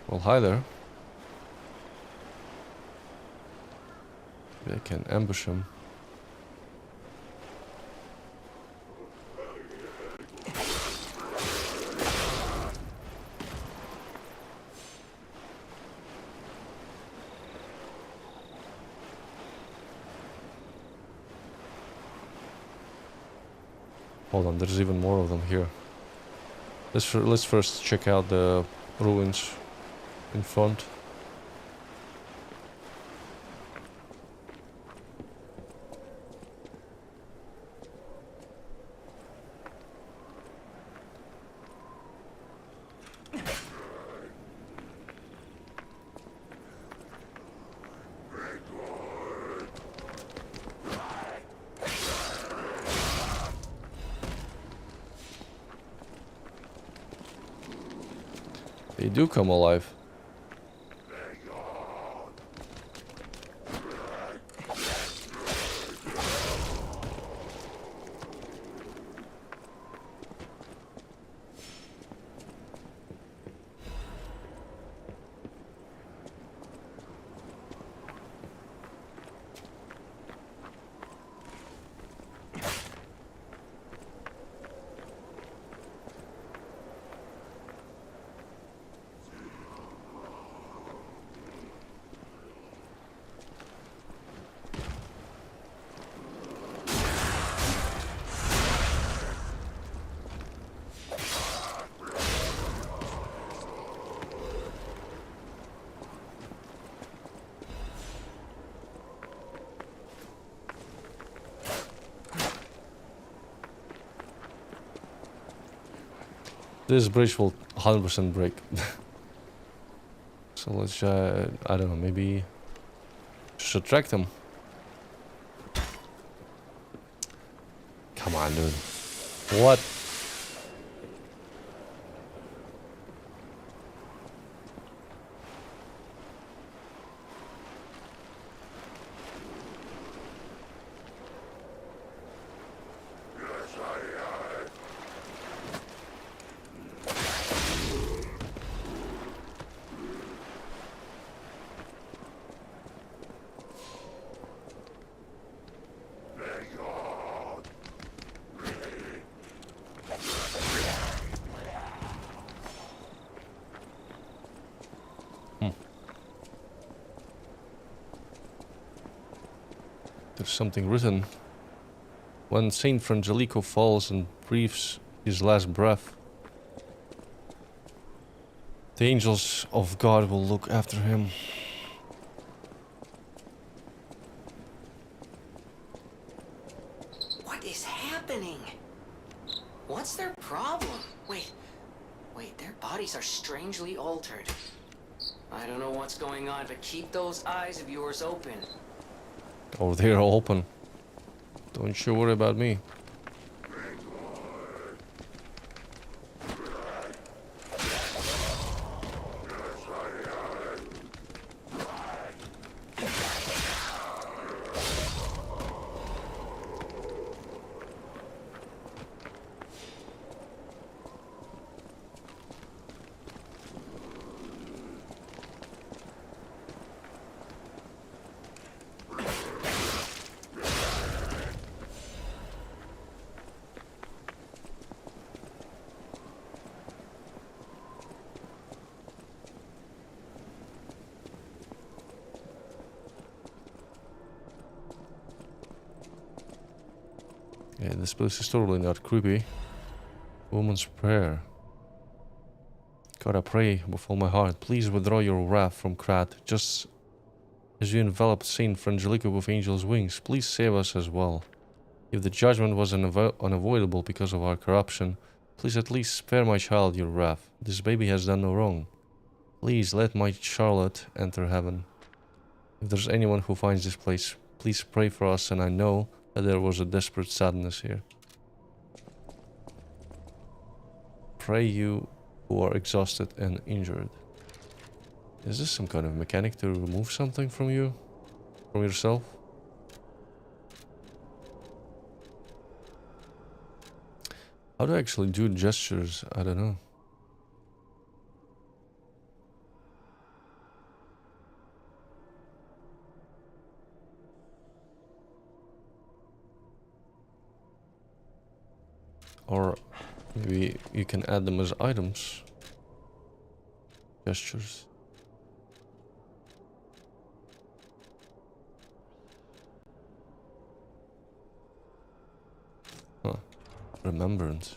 Well, hi there. Maybe I can ambush him. Hold on, there's even more of them here. Let's first check out the ruins in front. They do come alive. This bridge will 100% break. So let's I don't know, maybe should track them. Come on, dude. What? There's something written. When Saint Frangelico falls and breathes his last breath, the angels of God will look after him. What is happening? What's their problem? Wait, their bodies are strangely altered. I don't know what's going on, but keep those eyes of yours open. Oh, they're open. Don't you worry about me. Yeah, this place is totally not creepy. Woman's prayer. God, I pray with all my heart, please withdraw your wrath from Krat, just as you enveloped Saint Frangelico with angel's wings. Please save us as well. If the judgment was unavoidable because of our corruption, please at least spare my child your wrath. This baby has done no wrong. Please let my Charlotte enter heaven. If there's anyone who finds this place, please pray for us, and I know that there was a desperate sadness here. Pray you who are exhausted and injured. Is this some kind of mechanic to remove something from you? From yourself? How do I actually do gestures? I don't know. Or maybe you can add them as items. Gestures. Huh. Remembrance.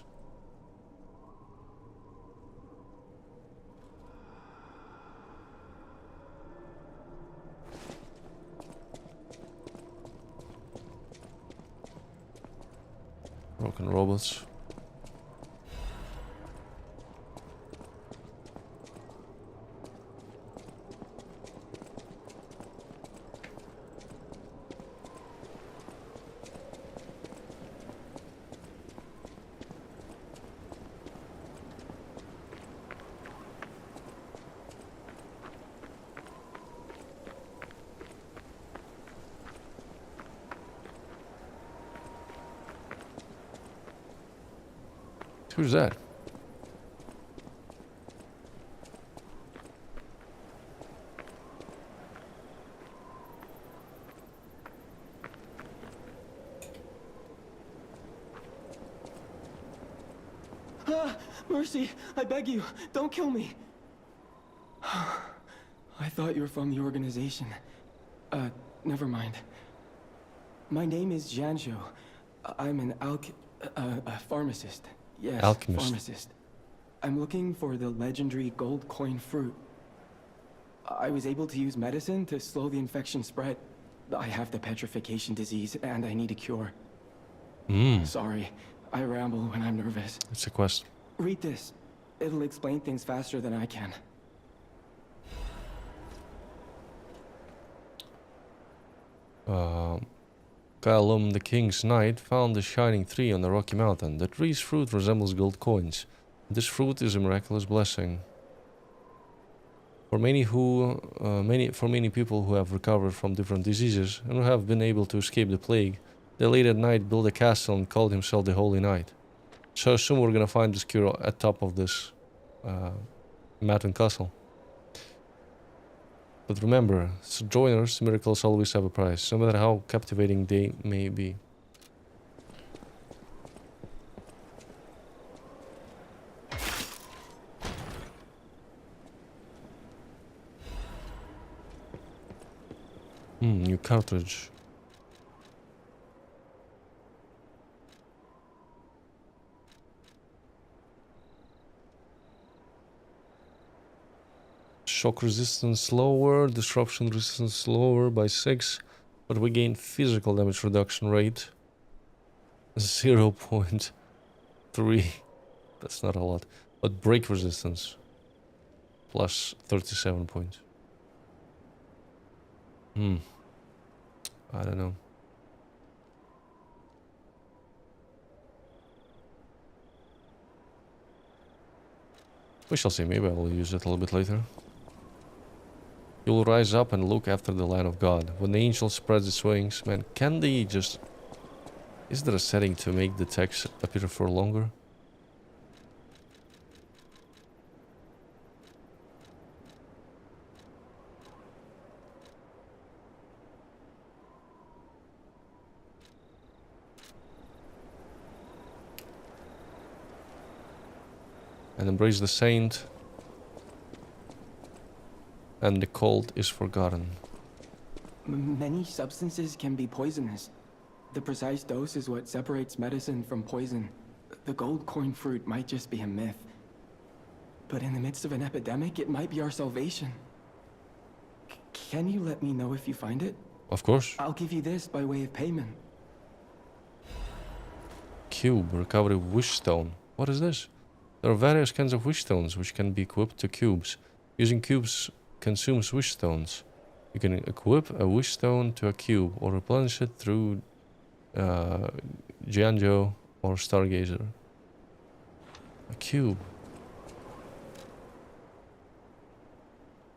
Broken robots. Who's that? Mercy, I beg you, don't kill me. I thought you were from the organization. Never mind. My name is Janjo. I'm an pharmacist. Yes, alchemist. Pharmacist. I'm looking for the legendary gold coin fruit. I was able to use medicine to slow the infection spread. I have the petrification disease and I need a cure. Sorry, I ramble when I'm nervous. It's a quest. Read this. It'll explain things faster than I can. Callum, the king's knight, found a shining tree on the rocky mountain. The tree's fruit resembles gold coins. This fruit is a miraculous blessing. For many people who have recovered from different diseases and who have been able to escape the plague, they late at night built a castle and called himself the Holy Knight. So soon we're gonna find this cure at top of this mountain castle. But remember, sojourners, miracles always have a price, no matter how captivating they may be. New cartridge. Shock resistance lower, disruption resistance lower by 6, but we gain physical damage reduction rate 0.3. That's not a lot. But break resistance plus 37 points. I don't know. We shall see. Maybe I will use it a little bit later. You will rise up and look after the line of God. When the angel spreads its wings, man, can they just... Is there a setting to make the text appear for longer? And embrace the saint. And the cold is forgotten. Many substances can be poisonous. The precise dose is what separates medicine from poison. The gold coin fruit might just be a myth. But in the midst of an epidemic, it might be our salvation. Can you let me know if you find it? Of course. I'll give you this by way of payment. Cube, recovery wish stone. What is this? There are various kinds of wish stones which can be equipped to cubes. Using cubes consumes wish stones. You can equip a wish stone to a cube or replenish it through Jianzhou or Stargazer. A cube.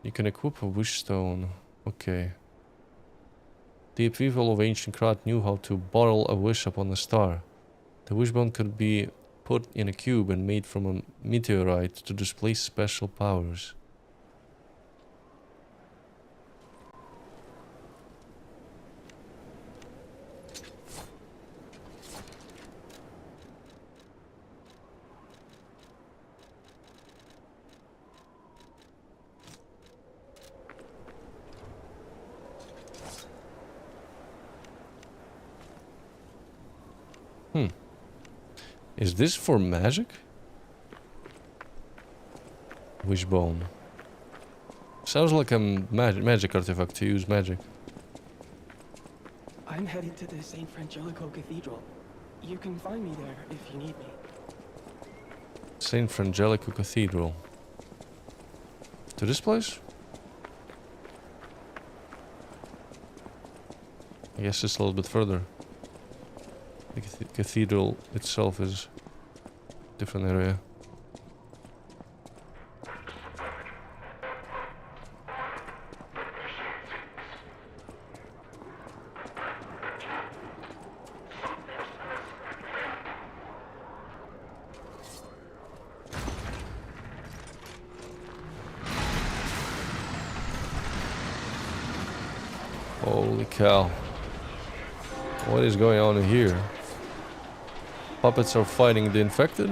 You can equip a wish stone. Okay. The people of ancient Krat knew how to borrow a wish upon a star. The wishbone could be put in a cube and made from a meteorite to display special powers. Is this for magic? Wishbone. Sounds like a magic artifact to use magic. I'm headed to the St. Frangelico Cathedral. You can find me there if you need me. St. Frangelico Cathedral. To this place? I guess it's a little bit further. The cathedral itself is a different area. Holy cow. What is going on here? Puppets are fighting the infected?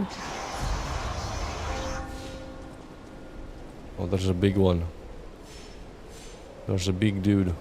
Oh, there's a big one. There's a big dude.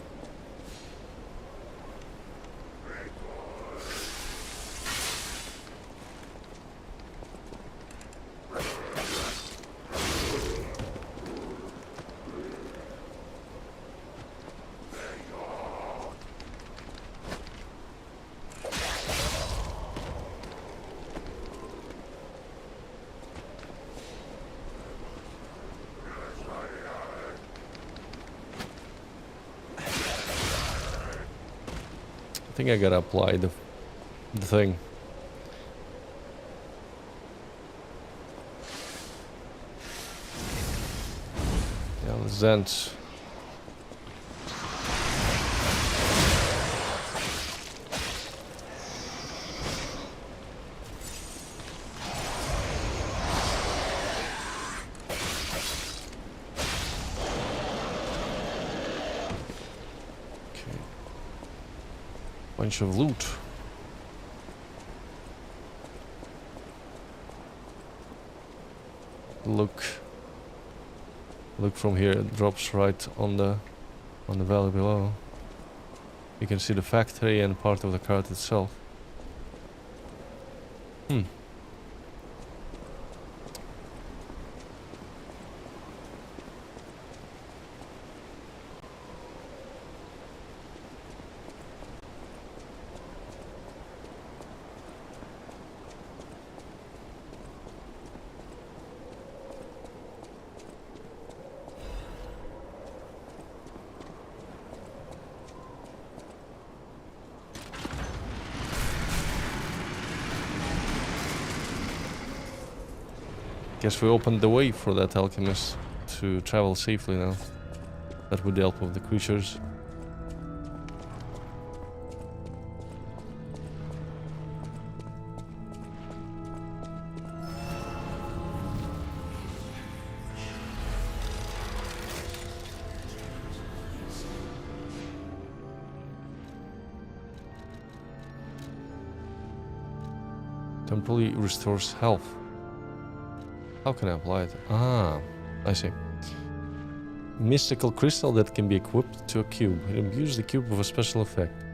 I think I gotta apply the thing. Yeah, the Zents. Bunch of loot. Look from here, it drops right on the valley below. You can see the factory and part of the cart itself. Guess we opened the way for that alchemist to travel safely now. That with the help of the creatures. Temporarily restores health. How can I apply it? Ah, I see. Mystical crystal that can be equipped to a cube. It imbues the cube with a special effect.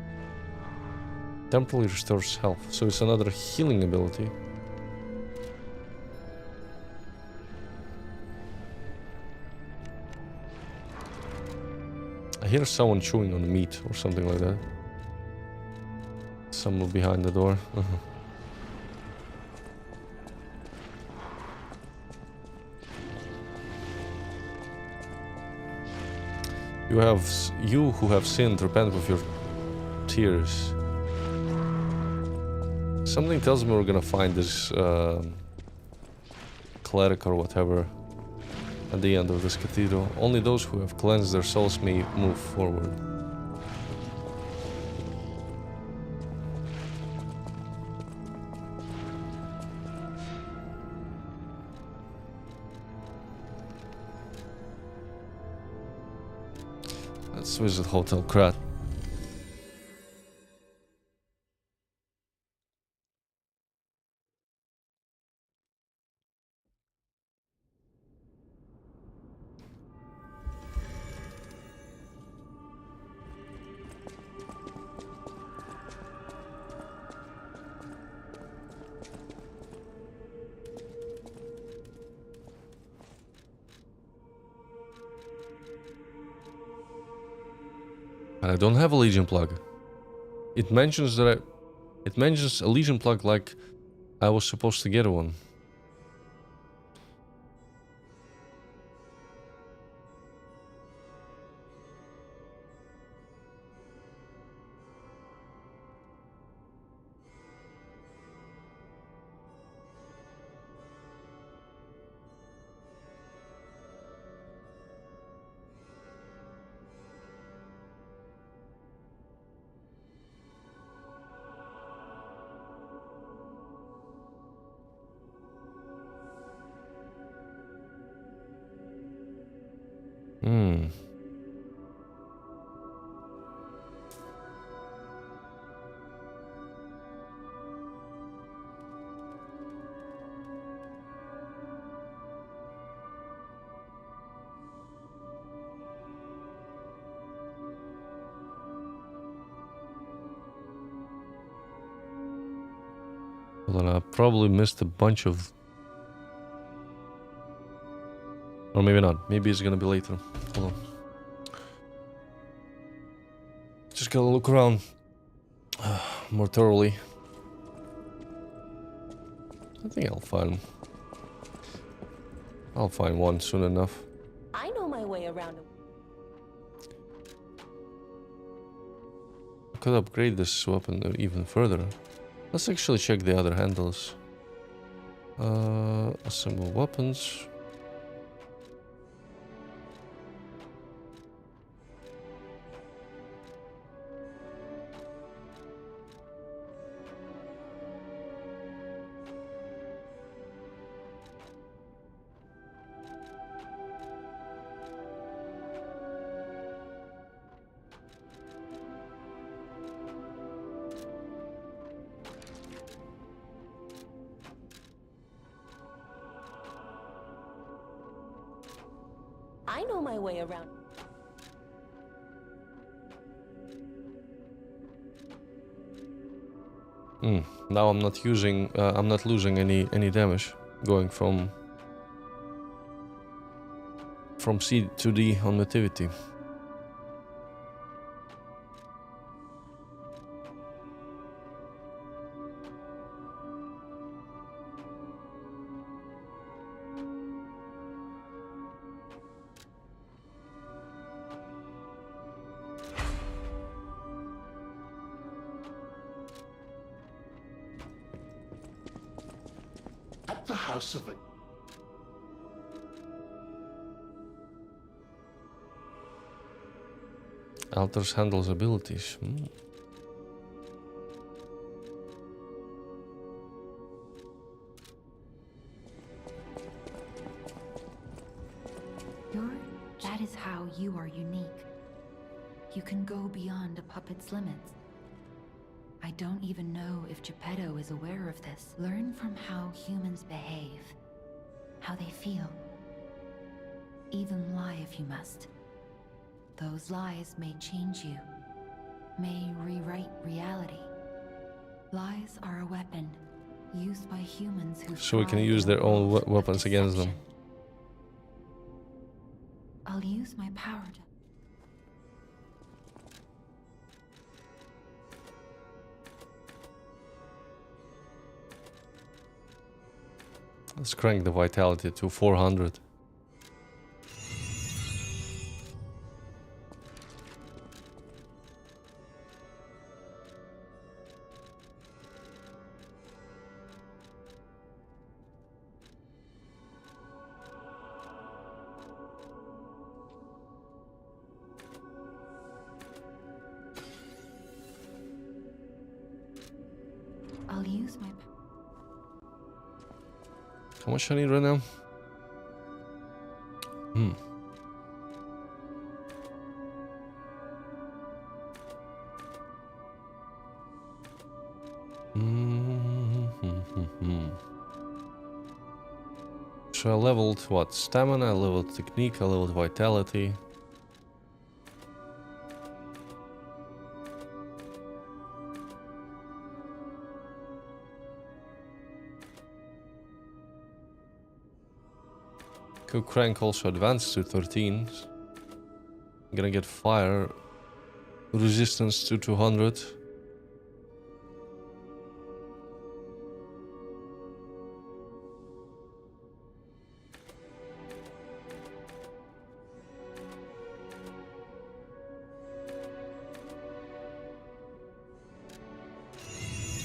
Temporarily restores health. So it's another healing ability. hear someone chewing on meat or something like that. Someone behind the door. You who have sinned, repent with your tears. Something tells me we're gonna find this cleric or whatever at the end of this cathedral. Only those who have cleansed their souls may move forward. Let's visit Hotel Krat. I don't have a Legion plug. It mentions that it mentions a Legion plug like I was supposed to get one. Hold on, I probably missed a bunch of... Or maybe not. Maybe it's gonna be later. Hold on. Just gotta look around more thoroughly. I think I'll find one soon enough. I know my way around. I could upgrade this weapon even further. Let's actually check the other handles. Assemble weapons. I know my way around. Now I'm not losing any damage going from C to D on nativity. The House of... Alters handles abilities. That is how you are unique. You can go beyond a puppet's limits. I don't even know if Geppetto is aware of this. Learn from how humans behave, how they feel. Even lie if you must. Those lies may change you, may rewrite reality. Lies are a weapon used by humans who... So we can use their own weapons against them. I'll use my power to... Let's crank the vitality to 400. I'll use my... How much I need right now? So I leveled what? Stamina, I leveled technique, I leveled vitality. Could crank also advance to 13. I'm gonna get fire resistance to 200.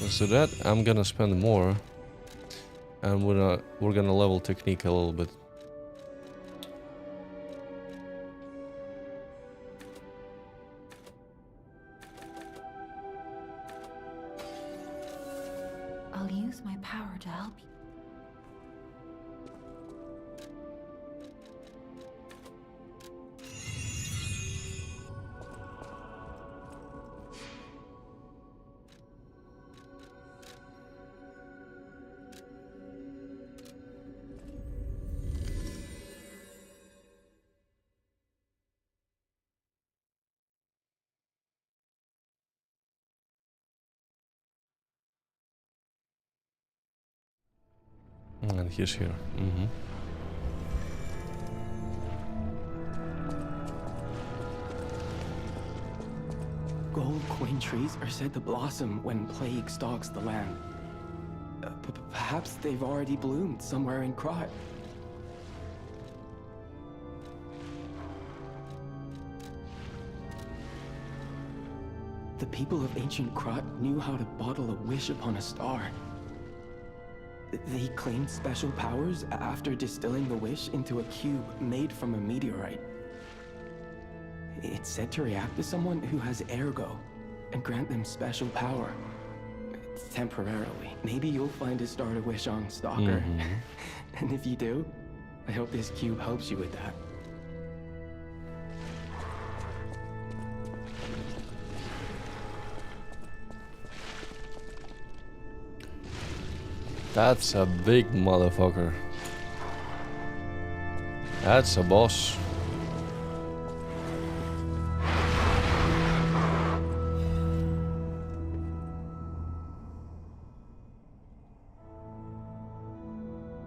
So that I'm gonna spend more, and we're gonna level technique a little bit. I'll use my power to help you. And he's here. Gold coin trees are said to blossom when plague stalks the land. Perhaps they've already bloomed somewhere in Krat. The people of ancient Krat knew how to bottle a wish upon a star. They claimed special powers after distilling the wish into a cube made from a meteorite. It's said to react to someone who has ergo and grant them special power. Temporarily. Maybe you'll find a star to wish on, Stalker. And if you do, I hope this cube helps you with that. That's a big motherfucker. That's a boss.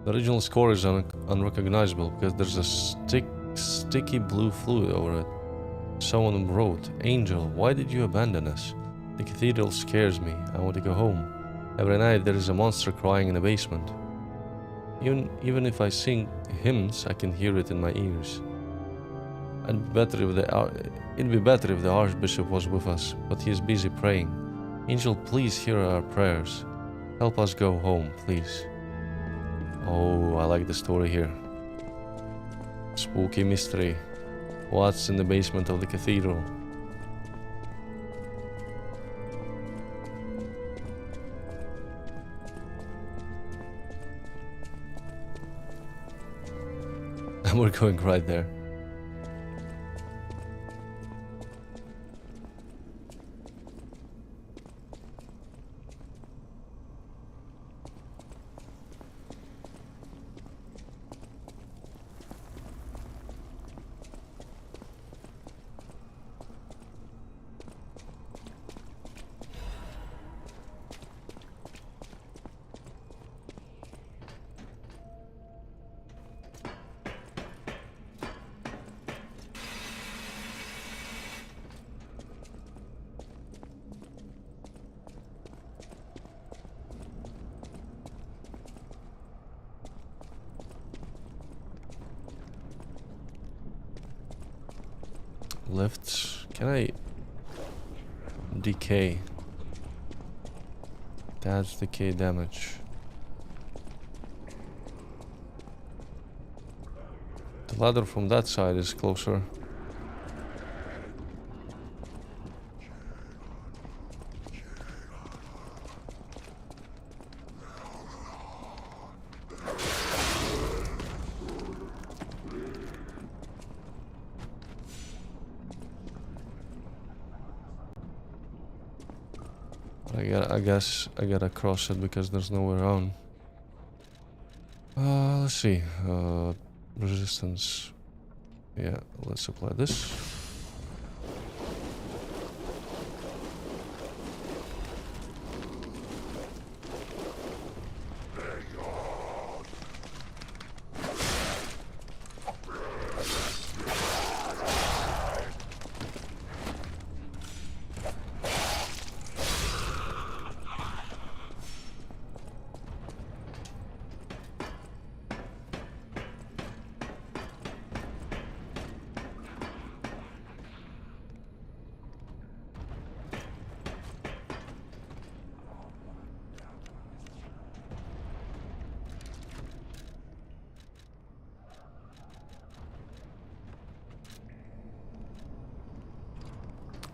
The original score is unrecognizable because there's a sticky blue fluid over it. Someone wrote, "Angel, why did you abandon us? The cathedral scares me. I want to go home. Every night there is a monster crying in the basement. Even if I sing hymns, I can hear it in my ears. It'd be better if the Archbishop was with us, but he is busy praying. Angel, please hear our prayers. Help us go home, please." Oh, I like the story here. Spooky mystery. What's in the basement of the cathedral? And we're going right there. lift. Can I decay? That's decay damage. The ladder from that side is closer. I guess I gotta cross it because there's nowhere on. Let's see. Resistance. Yeah, let's apply this.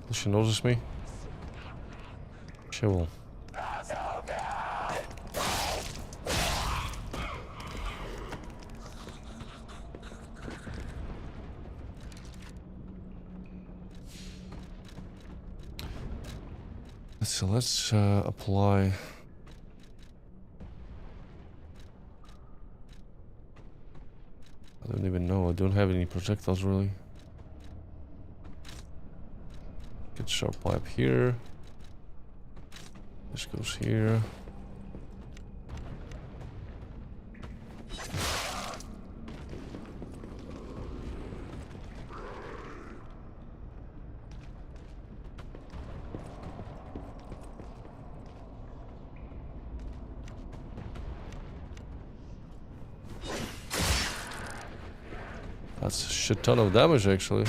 Will she notice me? She will. So let's apply. I don't even know. I don't have any projectiles really. Get sharp pipe here. This goes here. That's a shit ton of damage actually.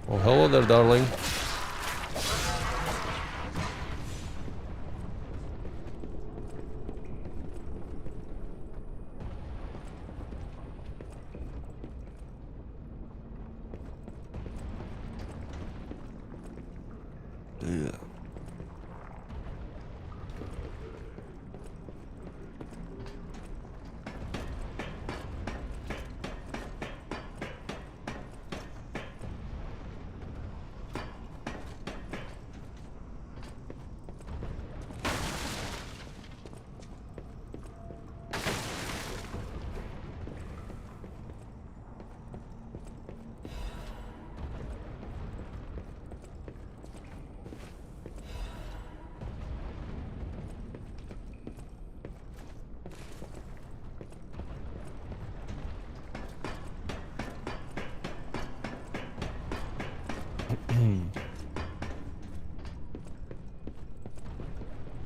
Oh, hello there, darling. Yeah.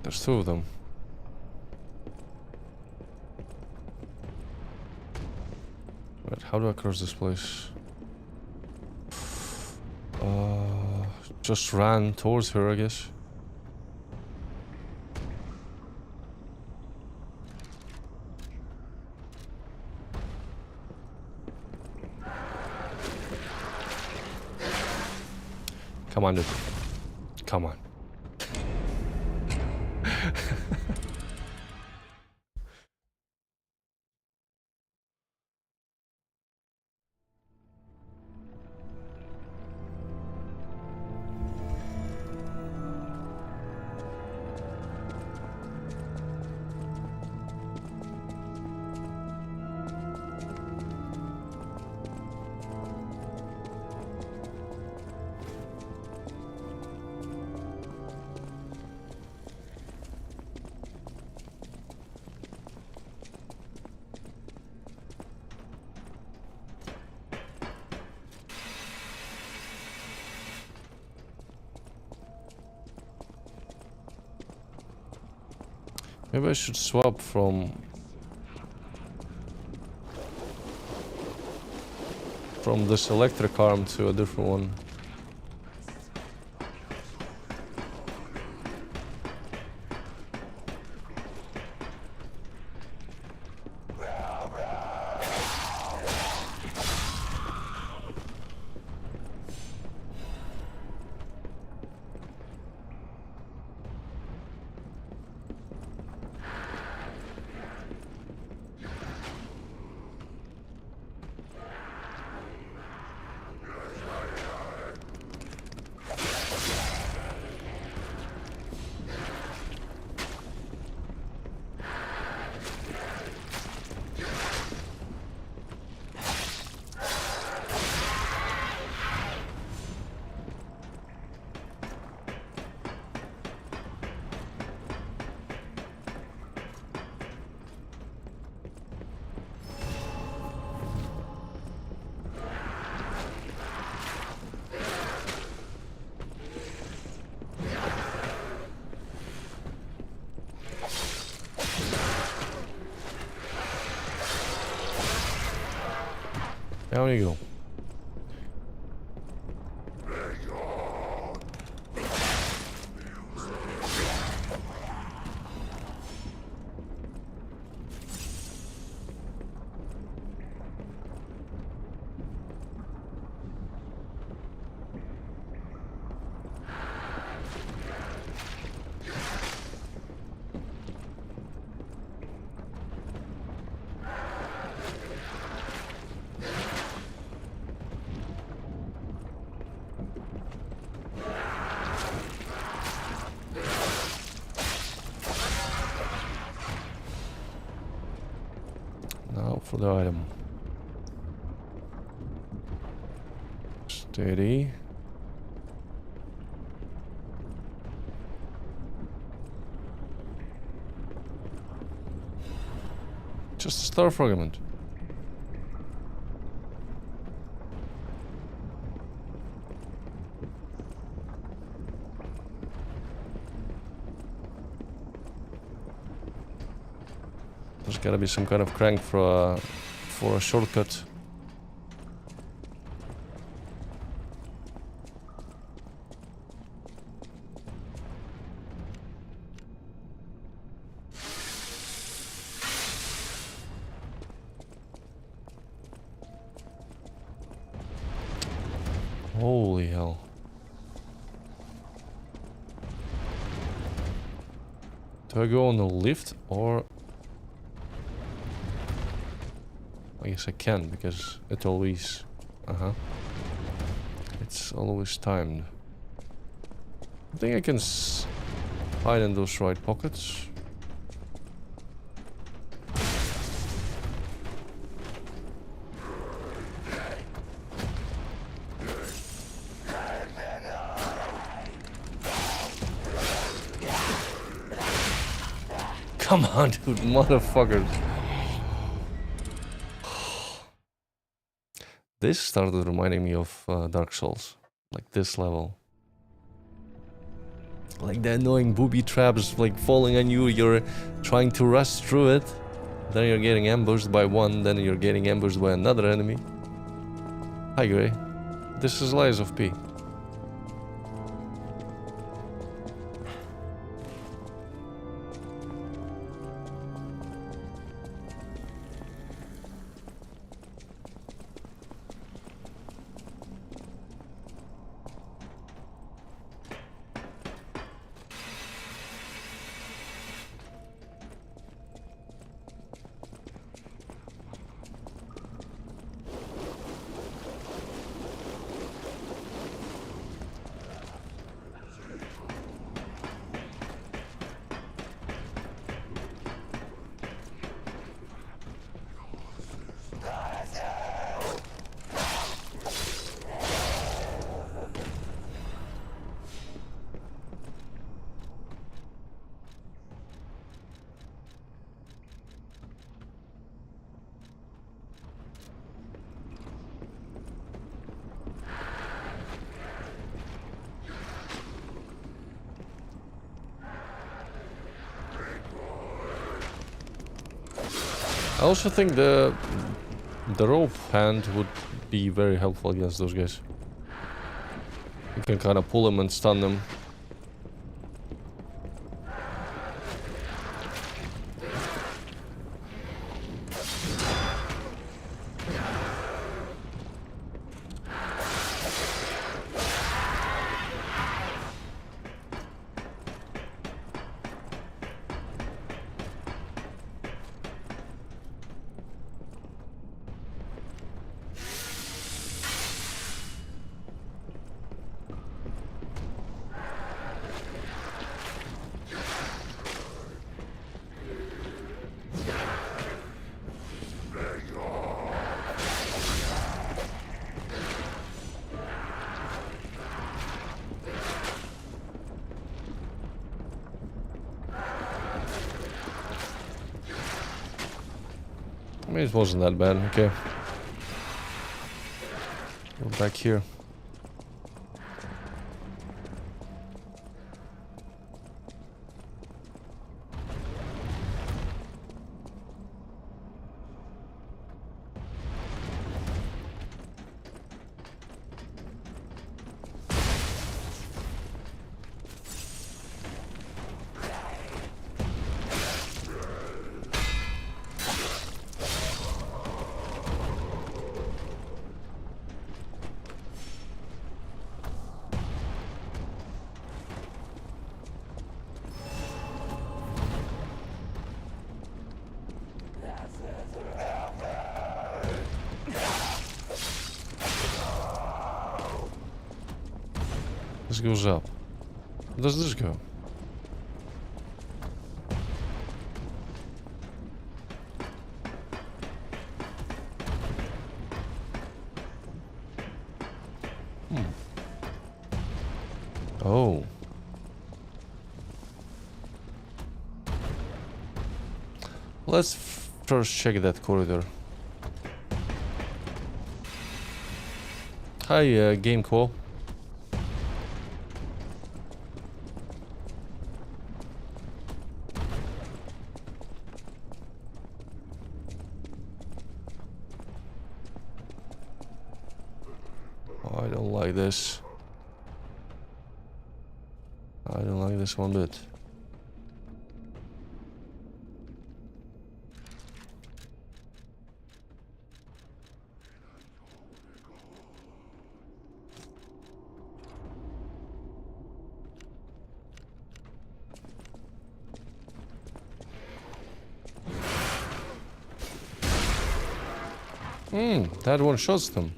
There's two of them. Right, how do I cross this place? Just ran towards her, I guess. Come on, dude. Come on. Maybe I should swap from this electric arm to a different one. Down you go. Now for the item. Steady. Just a star fragment. There's gotta be some kind of crank for a shortcut. Holy hell. Do I go on the lift or... I guess I can, because it always... It's always timed. I think I can hide in those right pockets. Come on, dude, motherfuckers. This started reminding me of Dark Souls. Like this level. Like the annoying booby traps like falling on you, you're trying to rush through it. Then you're getting ambushed by one, then you're getting ambushed by another enemy. Hi Gray. This is Lies of P. I also think the rope hand would be very helpful against those guys. You can kind of pull them and stun them. I mean, it wasn't that bad. Okay. Go back here. This goes up. Where does this go? Oh. Let's first check that corridor. Hi, Game Co. I don't like this. I don't like this one bit. That one shots them.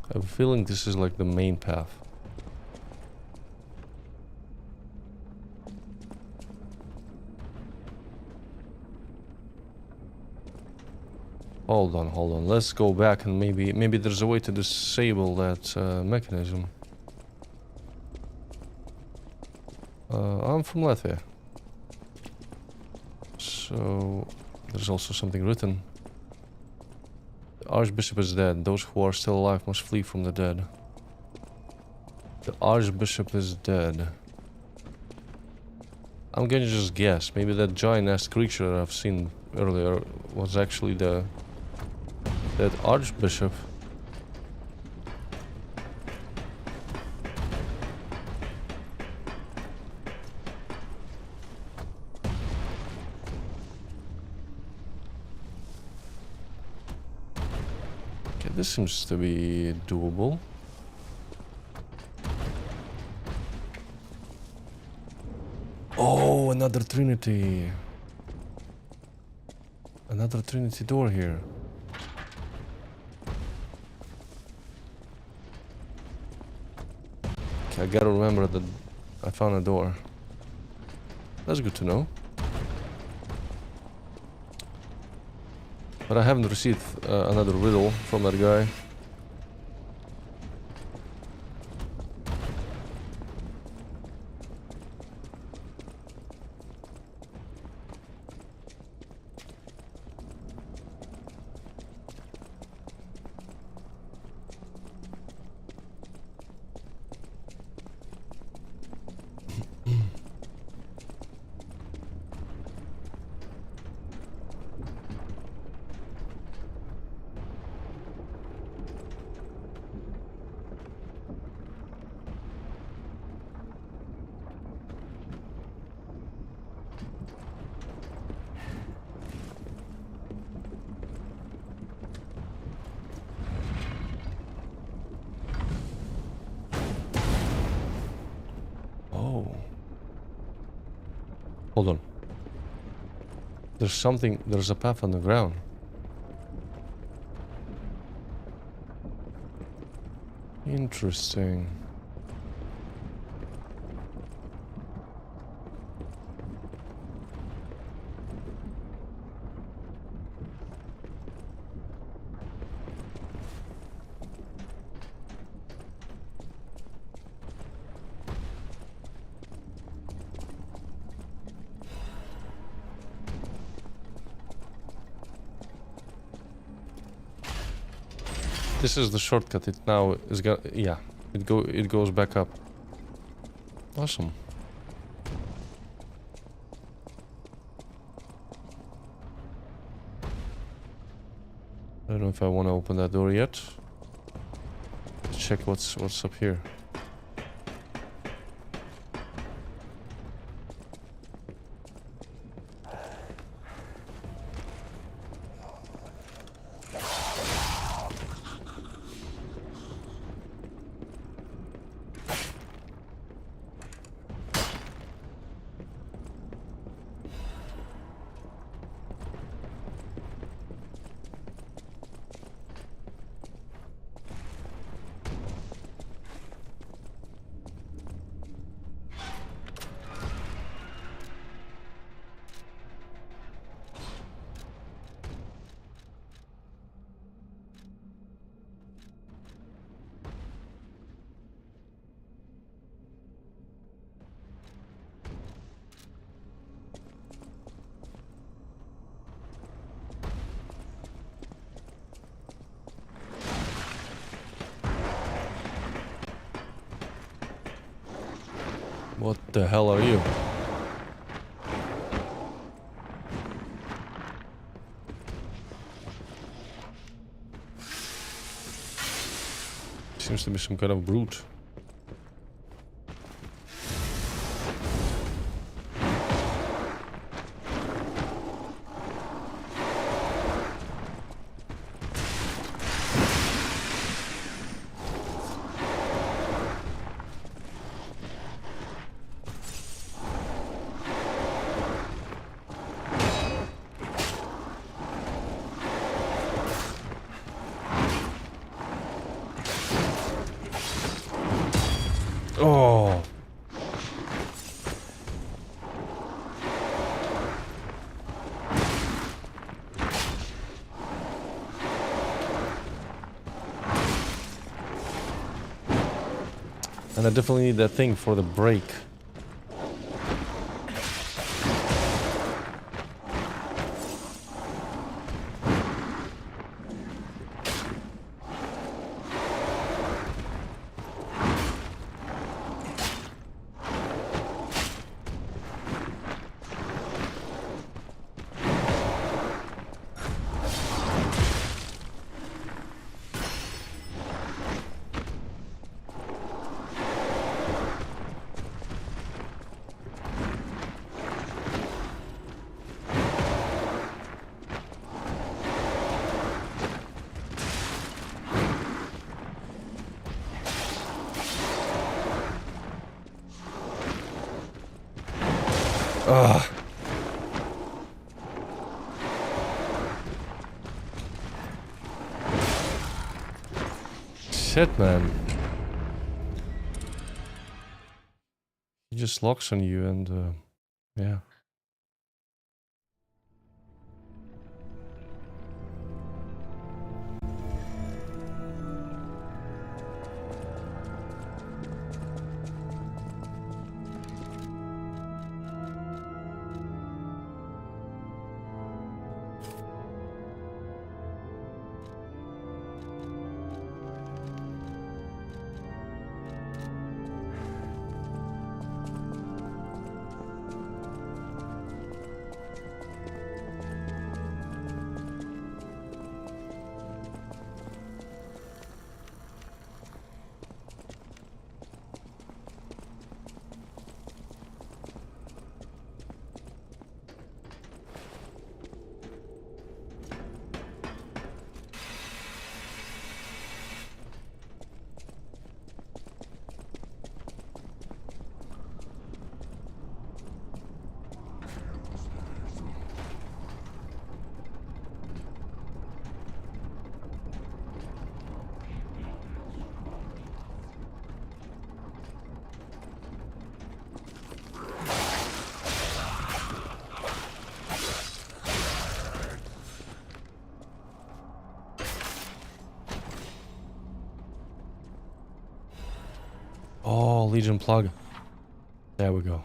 I have a feeling this is like the main path. Hold on. Let's go back and maybe there's a way to disable that mechanism. I'm from Latvia. So there's also something written. The Archbishop is dead. Those who are still alive must flee from the dead. The Archbishop is dead. I'm gonna just guess. Maybe that giant-ass creature I've seen earlier was actually that Archbishop. Okay, this seems to be doable. Oh, another Trinity. Another Trinity door here. Okay, I gotta remember that I found a door. That's good to know. But I haven't received another riddle from that guy. Hold on. There's a path on the ground. Interesting. This is the shortcut. It now is got, yeah. It goes back up. Awesome. I don't know if I want to open that door yet. Let's check what's up here. What the hell are you? Seems to be some kind of brute. Oh. And I definitely need that thing for the break. Ugh. Shit, man. He just locks on you and, yeah. Legion plug. There we go.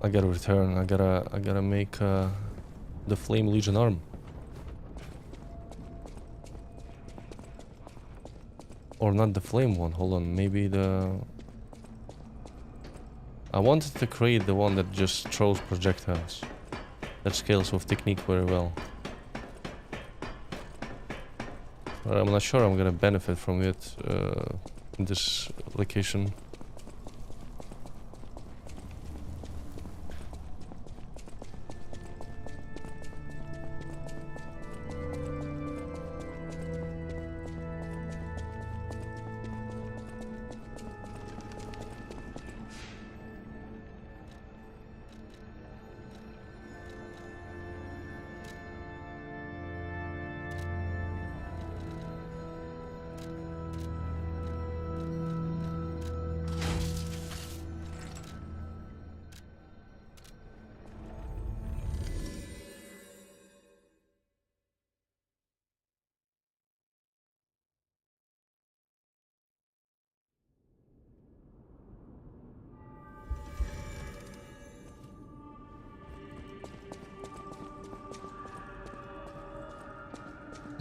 I gotta return. I gotta make the Flame Legion arm. Or not the flame one. Hold on. Maybe the... I wanted to create the one that just throws projectiles. That scales with technique very well. But I'm not sure I'm gonna benefit from it in this location.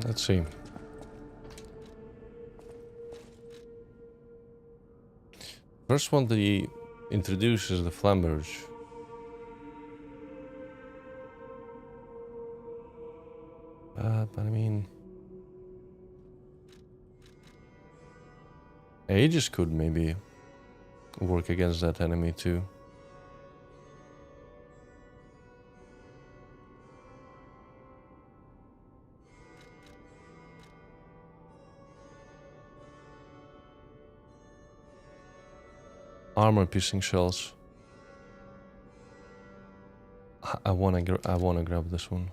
Let's see. First one that he introduces the flamberge. But I mean... Aegis could maybe work against that enemy too. Armor piercing shells. I wanna grab this one.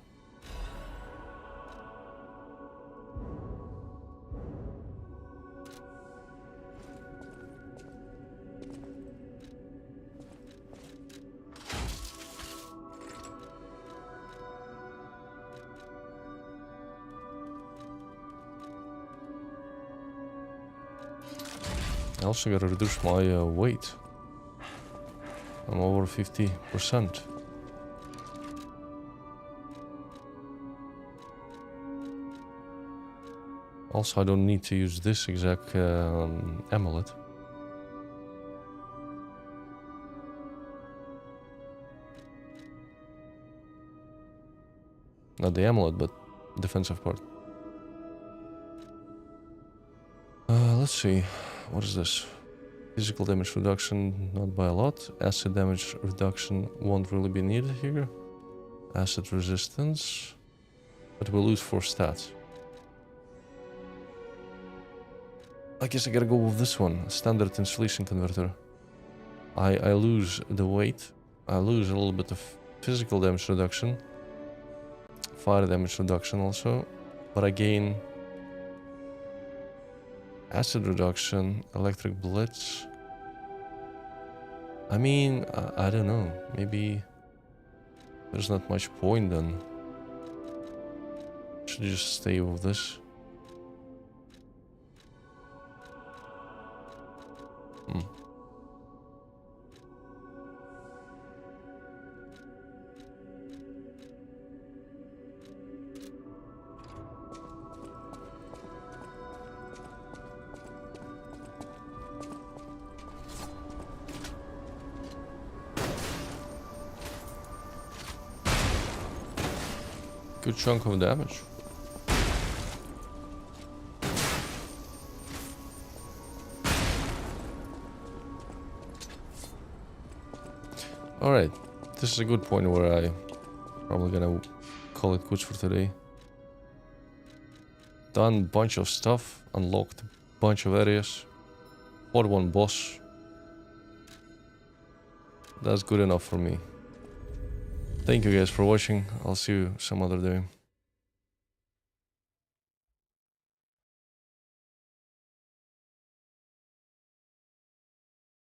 I also gotta reduce my weight. I'm over 50%. Also, I don't need to use this exact amulet. Not the amulet, but defensive part. Let's see. What is this? Physical damage reduction, not by a lot. Acid damage reduction won't really be needed here. Acid resistance. But we'll lose 4 stats. I guess I gotta go with this one. Standard insulation converter. I lose the weight. I lose a little bit of physical damage reduction. Fire damage reduction also. But I gain... acid reduction, electric blitz. I mean, I don't know. Maybe there's not much point then. Should just stay with this. Good chunk of damage. Alright, this is a good point where I probably gonna call it quits for today. Done bunch of stuff, unlocked bunch of areas, fought one boss. That's good enough for me. Thank you guys for watching. I'll see you some other day.